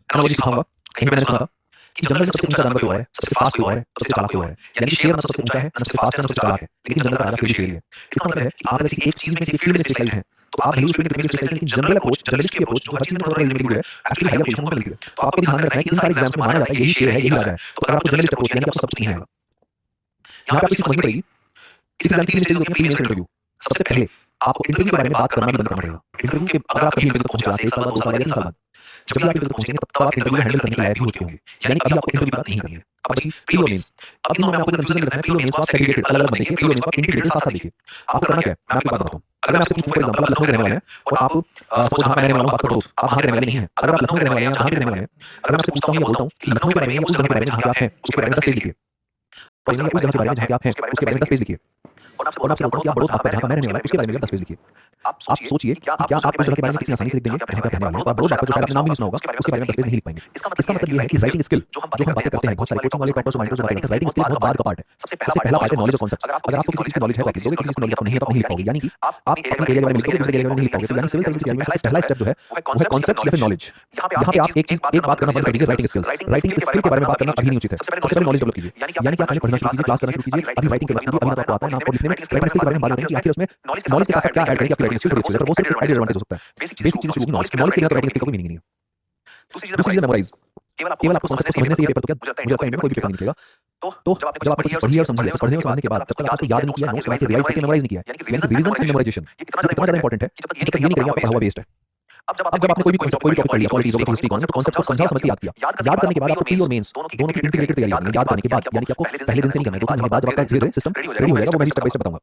एनालॉजी सिखाऊंगा, कहीं पे मैंने सुना था कि जंगल में सबसे ऊंचा जानवर क्यों है, सबसे फास्ट क्यों है, सबसे चालाक क्यों है। यानी कि शेर ना सबसे ऊंचा है, ना सबसे फास्ट है, ना सबसे चालाक है, लेकिन जंगल का राजा फिर भी शेर ही है। इसका मतलब है कि आप अगर किसी एक चीज में, किसी फील्ड में स्पेशलाइज्ड हैं तो आप न्यूज़ फील्ड में स्पेशलाइज्ड हैं, लेकिन जनरल अप्रोच, जर्नलिस्ट की अप्रोच जो हर चीज में थोड़ा रिलेटेड है, एक्चुअली हायर पोजीशन पर मिलती है। तो आपको ध्यान रखना है कि इन सारे एग्जाम्स में माना जाता है यही शेर है, यही राजा है। तो अगर आपको जर्नलिस्ट अप्रोच यानी कि आपको सब कुछ नहीं आएगा, यहाँ पे आपको समझनी पड़ेगी इस एग्जाम की 3 स्टेज होती है। प्री मेंस इंटरव्यू, सबसे पहले आपको इंटरव्यू के बारे में बात करना भी बंद करना पड़ेगा। इंटरव्यू के अगर आप कहीं इंटरव्यू तक पहुंचे 1 साल बाद, 2 साल बाद, 3 साल बाद, जब भी आप इंटरव्यू तक पहुंचेंगे तब आप इंटरव्यू हैंडल करने के लायक भी हो चुके होंगे। यानी अभी आपको इंटरव्यू की बात नहीं करनी है, अब बची प्री और मेंस। अब इन दोनों में आपको कंफ्यूजन रखना है, प्री और मेंस को आप सेग्रीगेटेड अलग-अलग मत देखिए, प्री और मेंस को आप इंटीग्रेटेड साथ-साथ देखिए। आपको करना क्या है मैं आपको बताता हूं। अगर मैं आपसे पूछूं फॉर एग्जांपल आप लखनऊ के रहने वाले हैं और आप सपोज जहां मैं रहने वाला हूं बात करो, आप वहां के रहने वाले नहीं हैं। अगर आप लखनऊ के रहने वाले हैं, जहां के रहने वाले हैं, अगर मैं आपसे पूछता हूं या बोलता हूं कि लखनऊ के बारे में या उस जगह के बारे में जहां पे आप हैं उसके बारे में 10 पेज लिखिए, और उस जगह के बारे में जहां पे आप हैं उसके बारे में 10 पेज लिखिए, और आपसे बोलता हूं कि आप बड़ौदा जहां पर मैं रहने वाला हूं उसके बारे में 10 पेज लिखिए। आप सोचिए कि क्या आप उस जगह के बारे में कितनी आसानी से लिख देंगे जहां पे आप रहने वाले हैं, और बड़ौदा जो शायद आपने नाम भी नहीं सुना होगा उसके बारे में 10 पेज नहीं लिख पाएंगे। इसका मतलब ये है कि राइटिंग स्किल जो हम बातें करते हैं, बहुत सारे कोचिंग वाले टॉपर्स माइंडर्स बातें करते हैं, राइटिंग स्किल बहुत बाद का पार्ट है। सबसे पहला पार्ट है नॉलेज ऑफ कॉन्सेप्ट्स। अगर आपको किसी चीज की नॉलेज है तो किसी चीज की नॉलेज आपको नहीं है तो नहीं लिख पाओगे। यानी कि आप अपने एरिया के बारे में लिखोगे, दूसरे एरिया के बारे में नहीं लिख पाओगे। यानी सिविल सर्विस की तैयारी में सबसे पहला स्टेप जो है वो है कॉन्सेप्ट्स या फिर नॉलेज। यहाँ पे आप एक बात करना बंद कर दीजिए, राइटिंग स्किल्स। राइटिंग स्किल के बारे में बात करना अभी नहीं उचित है। सबसे पहले नॉलेज डेवलप कीजिए, यानी कि आप पहले पढ़ना शुरू कीजिए, क्लास करना शुरू कीजिए। अभी राइटिंग के बारे में अभी आपको आता है ना, आपको लिखने राइटिंग स्किल के बारे में बात करें कि आखिर उसमें नॉलेज के साथ साथ क्या ऐड करें कि आपकी राइटिंग स्किल थोड़ी अच्छी हो जाए, पर वो सिर्फ एडिड एडवांटेज हो सकता है। बेसिक चीजें शुरू होगी नॉलेज के बिना राइटिंग स्किल का कोई मीनिंग नहीं है। दूसरी चीज मेमोराइज, केवल आपको समझने से ये पेपर तो क्या मुझे लगता है में कोई भी पेपर नहीं निकलेगा। तो जब आपने चीज पढ़ी है और समझी है, तो पढ़ने और समझने के बाद जब तक आपको याद नहीं किया, नोट्स बनाए, रिवाइज करके मेमोराइज नहीं किया, यानी कि रिवीजन एंड मेमोराइजेशन ये इतना ज्यादा इंपॉर्टेंट है कि जब तक ये नहीं करेंगे आपका पढ़ा हुआ वेस्ट है। अब जब आपने कोई भी टॉपिक पढ़ लिया, पॉलिटिक्स, ज्योग्राफी, हिस्ट्री, कॉन्सेप्ट को समझा और समझ के याद किया, याद करने के बाद आपको प्री और मेंस दोनों की इंटीग्रेटेड तैयारी करनी है। याद करने के बाद यानी कि आपको पहले दिन से नहीं करना है, 2-3 महीने बाद जब आपका धीरे सिस्टम रेडी हो जाएगा, वो मैं स्टेप बाय स्टेप बताऊंगा।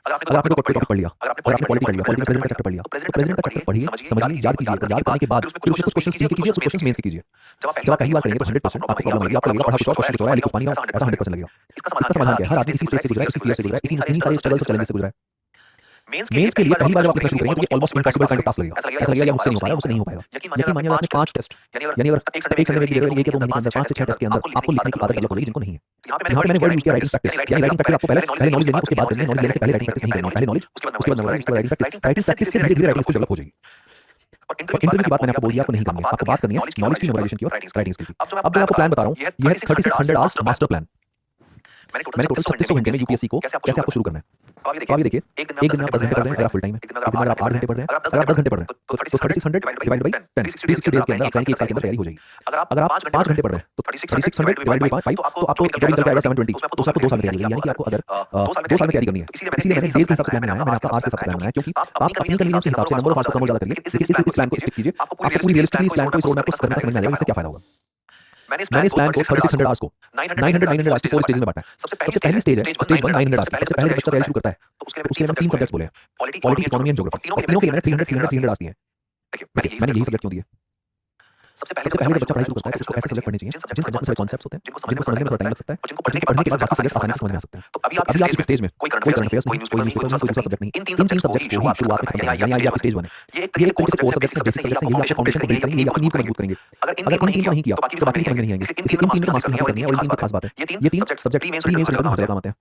अगर आपने कोई टॉपिक पढ़ लिया और आपने पॉलिटी पढ़ लिया, पॉलिटी प्रेजेंट का चैप्टर पढ़ लिया, तो प्रेजेंट का चैप्टर पढ़िए, समझिए, याद कीजिए, और याद करने के बाद फिर उसमें कुछ क्वेश्चंस ठीक कीजिए, कुछ क्वेश्चंस मेंस के कीजिए। जब आप पहली बार करेंगे तो 100% आपको प्रॉब्लम आएगी, आपको लगेगा पढ़ा कुछ और क्वेश्चन कुछ और है, लेकिन पानी का ऐसा 100% लगेगा। इसका समाधान क्या है? हर आदमी इसी स्टेज से गुजरा है, इसी फियर से गुजरा है, इन्हीं सारे स्ट्रगल्स और चैलेंजेस से गुजरा है। मेंस के लिए पहली बार जब आप लिखना शुरू करेंगे तो ये almost impossible kind of task लगेगा। ऐसा लगेगा या मुझसे नहीं हो पाएगा, मुझसे नहीं हो पाएगा। यकीन मानिए आपने 5 टेस्ट, यानी अगर एक संडे में क्लियर हो, एक या 2 महीने के अंदर 5 से 6 टेस्ट के अंदर आपको लिखने की आदत डेवलप हो जाएगी, जिनको नहीं है। यहाँ पे मैंने वर्ड यूज किया राइटिंग प्रैक्टिस, यानी राइटिंग प्रैक्टिस आपको पहले नॉलेज लेनी है, उसके बाद करनी है। नॉलेज लेने से पहले राइटिंग प्रैक्टिस नहीं करनी है, पहले नॉलेज उसके बाद मेमोराइज, उसके बाद राइटिंग प्रैक्टिस। राइटिंग प्रैक्टिस से धीरे-धीरे राइटिंग स्किल डेवलप हो जाएगी। और इंटरव्यू की बात मैंने आपको बोल दिया, आपको नहीं करनी है, आपको बात करनी है नॉलेज की, मेमोराइजेशन की और राइटिंग स्किल की। अब जो मैं आपको प्लान बता रहा हूँ, ये है 3600 आवर्स मास्टर प्लान। मैंने टोटल 3600 घंटे में यूपीएससी को कैसे आपको शुरू करना है। तो आप ये देखिए, एक दिन में आप 10 घंटे पढ़ रहे हैं अगर आप फुल टाइम है, एक दिन में अगर आप 8 घंटे पढ़ रहे हैं, अगर आप 10 घंटे पढ़ रहे हैं तो 3600 डिवाइडेड बाय 10, 360 डेज के अंदर आप एक साल के अंदर तैयारी हो जाएगी। अगर आप 5 घंटे पढ़ रहे हैं तो 3600 डिवाइडेड बाय 5, तो आपको जो निकल के आएगा 720, तो आपको 2 साल में तैयारी होगी। यानी कि आपको अगर 2 साल में तैयारी करनी है, इसलिए मैंने डेज के हिसाब से प्लान बनाया, मैंने आपका आवर्स के हिसाब से प्लान बनाया, क्योंकि आप अपनी कन्वीनियंस के हिसाब से नंबर ऑफ आवर्स को कम और ज्यादा करिए, लेकिन इस प्लान को स्टिक कीजिए। आपको पूरी रियलिस्टिकली इस प्लान को, इस रोड मैप को करने का समझ में आ जाएगा, इससे क्या फायदा होगा। मैंने इस प्लान को 3600 आवर्स को 900 आवर्स की 4 स्टेजेस में बांटा है। सबसे पहली स्टेज है स्टेज 1 900 आवर्स की। सबसे पहले जब बच्चा तैयारी शुरू करता है तो उसके लिए मैंने 3 सब्जेक्ट्स बोले हैं, पॉलिटी, इकोनॉमी एंड ज्योग्राफी। तीनों के लिए मैंने 300 आवर्स दिए हैं। मैंने यही सब्जेक्ट क्यों दिए? सबसे पहले जब बच्चा पढ़ाई शुरू करता है उसको ऐसे सब्जेक्ट पढ़ने चाहिए जिन सब्जेक्ट में कॉन्सेप्ट्स होते हैं, जिनको समझने में थोड़ा टाइम लग सकता है, और जिनको पढ़ने के बाद बाकी सब्जेक्ट आसानी से समझ में आ सकते हैं। तो अभी आप इस स्टेज में कोई करंट अफेयर्स नहीं, कोई न्यूज़पेपर नहीं, कोई दूसरा सब्जेक्ट नहीं, इन तीन सब्जेक्ट्स को ही शुरुआत में खत्म करना है। यानी ये आपकी स्टेज 1 है। ये एक तरीके से कोर सब्जेक्ट्स हैं, बेसिक सब्जेक्ट्स हैं, यही आपको फाउंडेशन को बिल्ड करेंगे, यही आपकी नींव को मजबूत करेंगे। अगर इन तीन को नहीं किया तो बाकी भी समझ में नहीं आएंगे। इसलिए इन तीन को मास्टर करनी है, और इन तीन की खास बात है, ये तीन सब्जेक्ट्स प्री मेंस में बहुत ज्यादा काम आते हैं।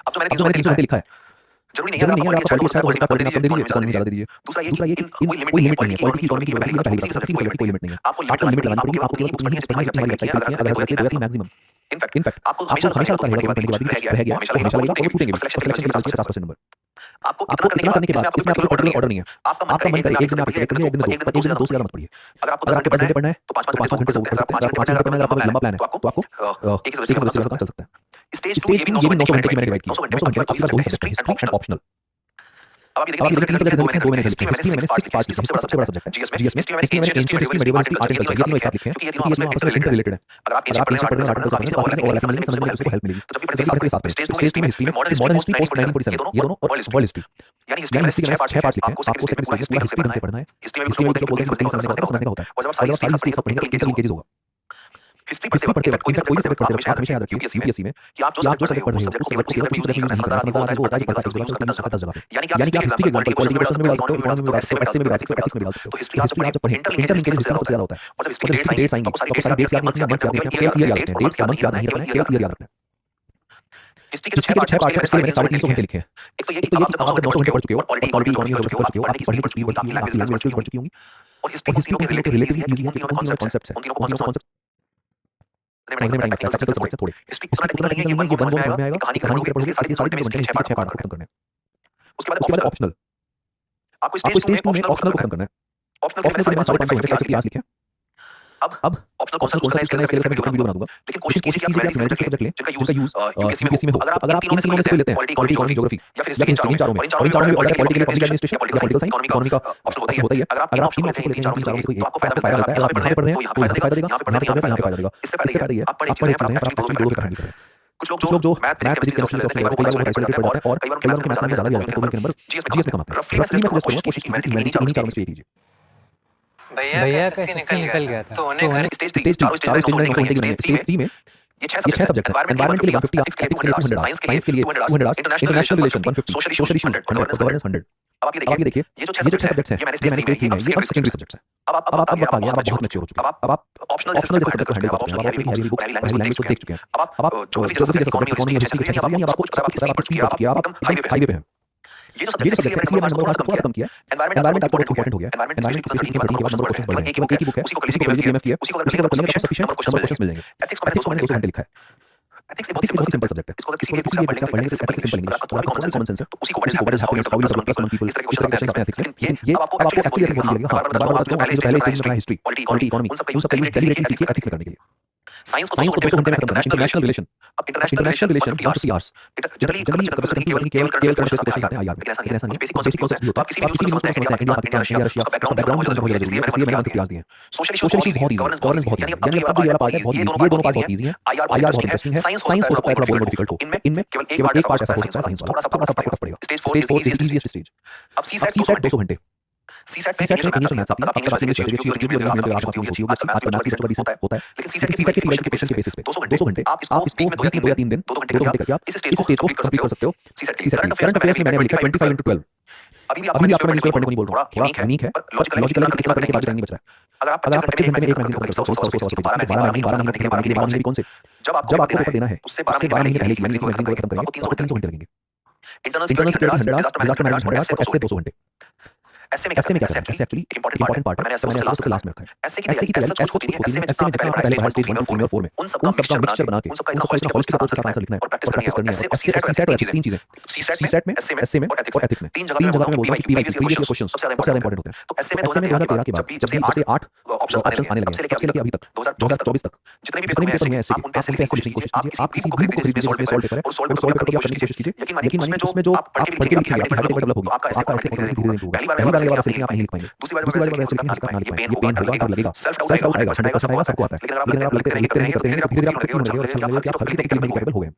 अब जो मैंने 300 घंटे लिखा है, जरूरी नहीं है अगर आपका पॉलिटी अच्छा है तो उसका पॉलिटी कम दे दीजिए, इकोनॉमी ज्यादा दे दीजिए। दूसरा ये कोई लिमिट नहीं है, पॉलिटी की, इकोनॉमी की, ज्योग्राफी की, पहली बात किसी भी सब्जेक्ट की कोई लिमिट नहीं है। आपको लिमिट लगानी पड़ेगी, आपको केवल उतना ही पढ़ना है जितना हमारी वेबसाइट पे लिखा है, अगर सब्जेक्ट है मैक्सिमम। इनफैक्ट आपको हमेशा लगता रहेगा कि पढ़ने के बाद भी कुछ रह गया, वो हमेशा लगेगा, और वो छूटेंगे भी, और सिलेक्शन के लिए 50% नंबर। आपको इतना करने के बाद इसमें आपको पर्टिकुलर ऑर्डर नहीं है। आपका मन करे एक दिन आप सिलेक्ट करिए, एक दिन 2, पर एक दिन 2 से ज्यादा मत पढ़िए। अगर आपको 10 घंटे पढ़ना है तो 5 घंटे से ऊपर पढ़ सकते हैं। अगर 5 घंटे पढ़ना है, अगर आपका लंबा प्लान है तो आपको एक ही सब्जेक्ट से चल सकता है। स्टेज 2 ये भी 900 घंटे की मैंने डिवाइड की। 900 घंटे में काफी सारे 2 सब्जेक्ट हैं, हिस्ट्री एंड ऑप्शनल। अब आप ये देखिए 3 सब्जेक्ट लिखे हैं, 2 मैंने लिखे हैं। हिस्ट्री में मैंने 6 पार्ट्स लिखे हैं, सबसे बड़ा सब्जेक्ट है। जीएस में हिस्ट्री मैंने ancient history, medieval history, art and culture, ये तीनों एक साथ लिखे हैं क्योंकि ये तीनों आपस में इंटर रिलेटेड है। अगर आप एंशिएंट पढ़ रहे हैं, आर्ट एंड कल्चर पढ़ रहे हैं तो आपको ओवरलैप मिलेगी, समझने में उसको हेल्प मिलेगी। तो जब भी पढ़ते हैं साथ में स्टेज 2 में हिस्ट्री में मॉडर्न हिस्ट्री पोस्ट 1947 ये दोनों, और वर्ल्ड हिस्ट्री, यानी हिस्ट्री में 6 पार्ट्स लिखे हैं। आपको सेकंड स्टेज में पूरा हिस्ट्री ढंग से पढ़ना है। हिस्ट्री में भी लोग बोलते हैं समझने का होता है, और जब आप सारी हिस्ट्री एक साथ पढ़ेंगे तो इंटर लिंकेजेस होगा। हिस्ट्री पढ़ते वक्त कोई भी सब्जेक्ट पढ़ते वक्त आप हमेशा याद रखिए यूपीएससी में कि आप जो सब्जेक्ट पढ़ रहे हो उस सब्जेक्ट को उसी सब्जेक्ट में यूज नहीं करना। समझदार आदमी को होता है कि पढ़ता है 10 जगह पे, यानी कि आप हिस्ट्री के एग्जांपल पॉलिटिकल क्वेश्चन में भी डाल सकते हो, इकोनॉमी में भी डाल सकते हो, एसए में भी डाल सकते हो, एथिक्स में भी डाल सकते हो। तो हिस्ट्री आप जब पढ़ें इंटर लिंकेज हिस्ट्री में सबसे ज्यादा होता है, और जब इसकी डेट्स आएंगी तो आपको सारी डेट्स याद नहीं रखनी, मंथ याद नहीं रखना, केवल ईयर याद रखना है। डेट्स का मंथ याद नहीं रखना है, केवल ईयर याद रखना है। हिस्ट्री के 6 पार्ट्स हैं, इसमें मैंने 350 घंटे लिखे हैं। एक तो ये कि आप जब 900 घंटे पढ़ चुके हो और पॉलिटी, इकोनॉमी और ज्योग्राफी पढ़ चुके हो, आपकी पढ़ने की स्पीड बढ़ चुकी होगी, आपकी लैंग्वेज स्किल्स बढ़ चुकी होंगी, और हिस्ट्री के रिलेटिवली इजी है क्योंकि उन कॉन्सेप्ट्स हैं, उन कॉन्सेप्ट्स समझने में टाइम लगता है। प्रैक्टिकल सब्जेक्ट है थोड़े। हिस्ट्री उतना नहीं है कि ये 1 2 समझ में आएगा, कहानी की पढ़ोगे, इसलिए 3.5 घंटे हिस्ट्री के 6 पार्ट खत्म करने हैं। उसके बाद ऑप्शनल, आपको स्टेज 2 में ऑप्शनल को खत्म करना है। ऑप्शनल में 550 घंटे के क्लास लिखे हैं। अब ऑप्शनल कौन सा चूज करना है इसके लिए मैं डिफरेंट वीडियो बना दूंगा, लेकिन कोशिश कीजिए कि आप ह्यूमैनिटीज के सब्जेक्ट लें जिनका यूज यूपीएससी में हो। अगर आप इन तीनों में से कोई लेते हैं, पॉलिटी, इकोनॉमी, ज्योग्राफी या फिर हिस्ट्री, इन चारों में, और इन चारों में ऑर्डर पॉलिटिकल, पब्लिक एडमिनिस्ट्रेशन या पॉलिटिकल साइंस, इकोनॉमी का ऑप्शन होता ही है। अगर आप इन ऑप्शन को लेते हैं, इन चारों में से कोई एक, आपको फायदा होता है। अगर आप यहाँ पे पढ़ रहे हैं तो यहाँ पे फायदा देगा, यहाँ पे पढ़ रहे हैं यहाँ पे फायदा देगा। इससे फायदा ये है आप पढ़ एक चीज हैं पर आप एक्चुअली दोनों पे हैंडल करें। कुछ लोग जो मैथ, फिजिक्स, केमिस्ट्री से ऑप्शन लेते हैं, कई लोग आइसोलेटेड पढ़ जाते हैं, और कई बार उनके मैथ्स में ज्यादा भी आ जाते हैं, तो उनके नंबर जीएस में कम आते हैं। रफली मैं सजेस्ट करूंगा कोशिश कीजिए कि इन चारों में से एक लीजिए। भैया कैसे निकल गया था? तो उन्हें स्टेज 3 चारों स्टेज में 900 घंटे की नहीं है। स्टेज 3 में ये 6 सब्जेक्ट्स हैं। एनवायरनमेंट के लिए 150, एथिक्स के लिए 200 आवर्स, साइंस के लिए 200 hours, international relation 150, social issues 100, governance 100। अब आप ये देखिए ये जो 6 सब्जेक्ट्स हैं ये मैंने स्टेज 3 में, ये सेकेंडरी सब्जेक्ट्स हैं। अब आप वक्त आ गया, आप बहुत मैच्योर हो चुके हैं। अब आप ऑप्शनल जैसे सब्जेक्ट को हैंडल कर चुके हैं, आप हैवी बुक्स, हैवी लैंग्वेज को देख चुके हैं। अब आप ज्योग्राफी जैसे सब्जेक्ट, इकोनॉमी, हिस्ट्री के 6 साल, यानी अब आपको आपकी स्पीड बढ़ चुकी है, आप हाईवे पे हैं। ये जो सब्जेक्ट है इसलिए मैंने नंबर थोड़ा सा कम किया। एनवायरनमेंट आपको बहुत इंपॉर्टेंट हो गया। एनवायरनमेंट की स्पेशली पढ़ने के बाद नंबर क्वेश्चंस बढ़ गए। केवल एक ही बुक है, उसी को पीएमएफ की है, उसी को अगर खोलेंगे तो सफिशिएंट नंबर ऑफ क्वेश्चंस मिल जाएंगे। एथिक्स को मैंने 200 घंटे लिखा है। एथिक्स एक बहुत ही सिंपल सब्जेक्ट है। इसको अगर किसी भी बुक से आप पढ़ेंगे तो एथिक्स सिंपल इंग्लिश और आपको थोड़ा कॉमन सेंस है तो उसी को what is happening, how is trust among people, इस तरह के क्वेश्चन आते हैं एथिक्स में। लेकिन ये अब आपको एक्चुअली एथिक्स बहुत लगेगा। हां, मैं बता चुका हूं, आपने जो पहले स्टेज में पढ़ा हिस्ट्री, पॉलिटी, इकोनॉमी, उन सब का यूज डेलीब्रेटली सीखिए एथिक्स में करने के लिए। साइंस को 200 घंटे में खत्म करना है। इंटरनेशनल रिलेशन, अब इंटरनेशनल रिलेशन 150 आवर्स। जनरली कभी कभी केवल करंट अफेयर्स क्वेश्चन आते हैं आईआर में, लेकिन ऐसा नहीं है। बेसिक कॉन्सेप्ट्स भी होता है। आप किसी भी न्यूज़ को समझते हैं, इंडिया, पाकिस्तान, इंडिया, रशिया, उसका बैकग्राउंड समझना बहुत जरूरी है, इसलिए मैंने 150 दिए हैं। सोशल इश्यूज बहुत इजी है, गवर्नेंस बहुत इजी है। यानी अब जो ये वाला पार्ट है बहुत इजी, ये दोनों पार्ट बहुत इजी है। आईआर बहुत इंटरेस्टिंग है। साइंस हो सकता है थोड़ा बहुत डिफिकल्ट हो। इनमें केवल एक पार्ट ऐसा हो सकता है साइंस वाला, थोड़ा सा आपको टफ पड़ेगा। Stage 4 is easiest stage. अब सीसेट 200 घंटे। सीसेट में इंग्लिश और मैथ्स आती है। अब इंग्लिश अच्छी होगी, आप आपकी इंग्लिश होगी, आपका मैथ्स भी बच्चों का डिसेंट होता है। लेकिन सीसेट के पीवाईक्यू के क्वेश्चन के बेसिस पे 200 घंटे आप इसको वीक में 2 या 3 दिन 2 घंटे करके आप इस स्टेज को कंप्लीट कर सकते हो। सीसेट करंट अफेयर्स में मैंने लिखा है 25 into 12। अभी भी आपको न्यूज़पेपर पढ़ने को नहीं बोल रहा हूं, थोड़ा यूनिक है, पर लॉजिकल कितना करने के बाद टाइम नहीं बच रहा है। अगर आप 25 घंटे में एक मैगज़ीन खत्म कर सकते हो, 100 12 मैगज़ीन 12 महीने करने के 12 महीने कौन से? जब आपको पेपर देना है उससे 12 महीने पहले की मैगज़ीन को खत्म करेंगे तो आपको 300 घंटे लगेंगे। Internal security 100 hours, disaster management 100 hours और एसए 200 घंटे। ऐसे में क्या करना है? ऐसे एक्चुअली इंपॉर्टेंट पार्ट है, मैंने सबसे लास्ट में रखा है। ऐसे की तैयारी ऐसे कुछ होती है, ऐसे में जितना पहले पढ़ा स्टेज 1 2 3 और 4 में उन सब का मिक्सचर बना के उन सबका इतना होलिस्टिक अप्रोच के साथ आंसर लिखना है और प्रैक्टिस करनी है। ऐसे सीसेट और एथिक्स 3 चीजें, सीसेट में, एसए में और एथिक्स में, तीन जगह पे मैं बोलता हूं पीवाईक्यू प्रीवियस ईयर क्वेश्चंस सबसे ज्यादा इंपॉर्टेंट होते हैं। तो ऐसे में 2013 के बाद जब से 8 ऑप्शंस आने लगे, तब से लेके अभी तक 2024 तक जितने भी पेपर में ऐसे आप उन पे ऐसे लिखने की कोशिश कीजिए। आप किसी भी बुक को खरीदिए जिसमें सॉल्व पेपर है और सॉल्व पेपर को आप करने की कोशिश कीजिए। लेकिन उसमें जो आप पढ़ के लिखिएगा आपकी हैबिट डेवलप होगी, आपका ऐसे धीरे धीरे होगा। पहली बार आप ऐसे लिखेंगे आप नहीं लिख पाएंगे, दूसरी बार जब ऐसे लिखेंगे आप ना लिख पाएंगे, ये पेन होगा, डर लगेगा, सेल्फ डाउट आएगा, 100% आएगा, सबको आता है। लेकिन आप लिखते रहेंगे धीरे-धीरे आप होने लगेगा और अच्छा लगने लगेगा कि आप हर चीज़ के लिए कैपेबल हो गए।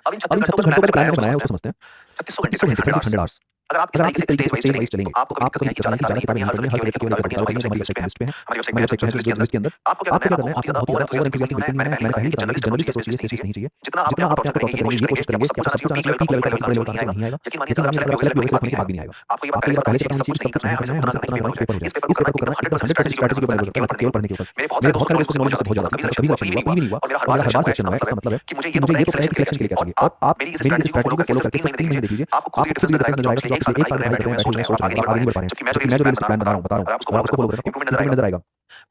अब इन 36 घंटों का प्लान मैंने बनाया है उसको समझते हैं। 36 घंटे 100 आवर्स। अगर आप इस तरीके से स्टेज वाइज चलेंगे तो आपको कभी दिक्कत नहीं जाना किताबें नहीं पढ़नी, हर सब्जेक्ट केवल पढ़नी है। हमारी वेबसाइट लिस्ट पे है, हमारी वेबसाइट है जो लिस्ट के अंदर आपको क्या करना है, आपको बहुत ओवर एंथुसियास्टिक बिल्कुल नहीं है। मैंने पहले ही बताया कि जर्नलिस्ट अप्रोच चाहिए, स्पेशलिस्ट नहीं चाहिए। जितना आप अपने आप को टॉर्चर करेंगे, ये कोशिश करेंगे कि आपको सब कुछ आना चाहिए, पीक लेवल का बड़े लेवल का आंसर नहीं आएगा। यकीन मानिए अगर आप सेलेक्ट भी होने के बाद भी नहीं आएगा। आपको ये बात पहले से पता होनी चाहिए कि सब कुछ नहीं करना है, हमें सब कुछ करना है, पेपर हो जाए। इस पेपर को करना 100% स्ट्रेटजी के ऊपर निर्भर करता है, केवल पढ़ने के ऊपर। मेरे बहुत सारे दोस्तों की नॉलेज से बहुत ज्यादा थी, कभी सिलेक्शन नहीं हुआ, कोई भी नहीं हुआ और मेरा हर बार सिलेक्शन हुआ है। इसका मतलब है कि मुझे ये तो पता है कि सिलेक्शन के लिए क्या चाहिए। आप मेरी इस स्ट्रेटजी को फॉलो करके सिर्फ 3 महीने देख लीजिए, आपको खुद ही डिफरेंस नजर आएगा कि आप 1 साल पढ़ाई कर रहे हैं, बैठे हुए हैं, सोच रहे हैं, आगे नहीं बढ़ पा रहे हैं। जबकि मैं जो रियलिस्टिक प्लान बता रहा हूं और आप उसको फॉलो कर रहे हो, इंप्रूवमेंट नजर आएगा।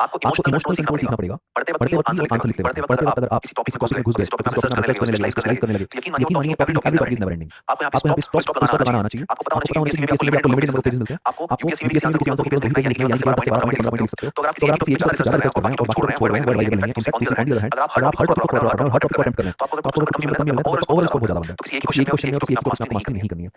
आपको इमोशनल कंट्रोल सीखना पड़ेगा। पढ़ते वक्त आंसर लिखते वक्त अगर आप किसी टॉपिक में घुस गए, किसी टॉपिक में रिसर्च करने लगे, स्पेशलाइज करने लगे, यकीन मानिए टॉपिक इज नेवर एंडिंग। आपको यहाँ पे स्टॉप लगाना आना चाहिए। आपको पता होना चाहिए कि यूपीएससी में आपको लिमिटेड नंबर ऑफ पेजेस मिलते हैं। आपको यूपीएससी में किसी आंसर को केवल 2 पेज लिखने हैं, यानी कि 10 से 12 पॉइंट लिख सकते हो। तो अगर आप किसी एक टॉपिक से ज्यादा रिसर्च कर रहे हैं और बाकी टॉपिक छोड़ रहे हैं, वर्ड वाइज नहीं है, in fact this on the other hand अगर आप हर टॉपिक को पढ़ रहे हो, हर टॉपिक को अटेम्प्ट कर रहे हैं, तो आपको अगर कुछ कम मिलता है तो ओवरऑल स्कोर बहुत ज्यादा बनता है। तो किसी एक क्वेश्चन में और किसी एक टॉपिक में मास्टरी नहीं करनी है।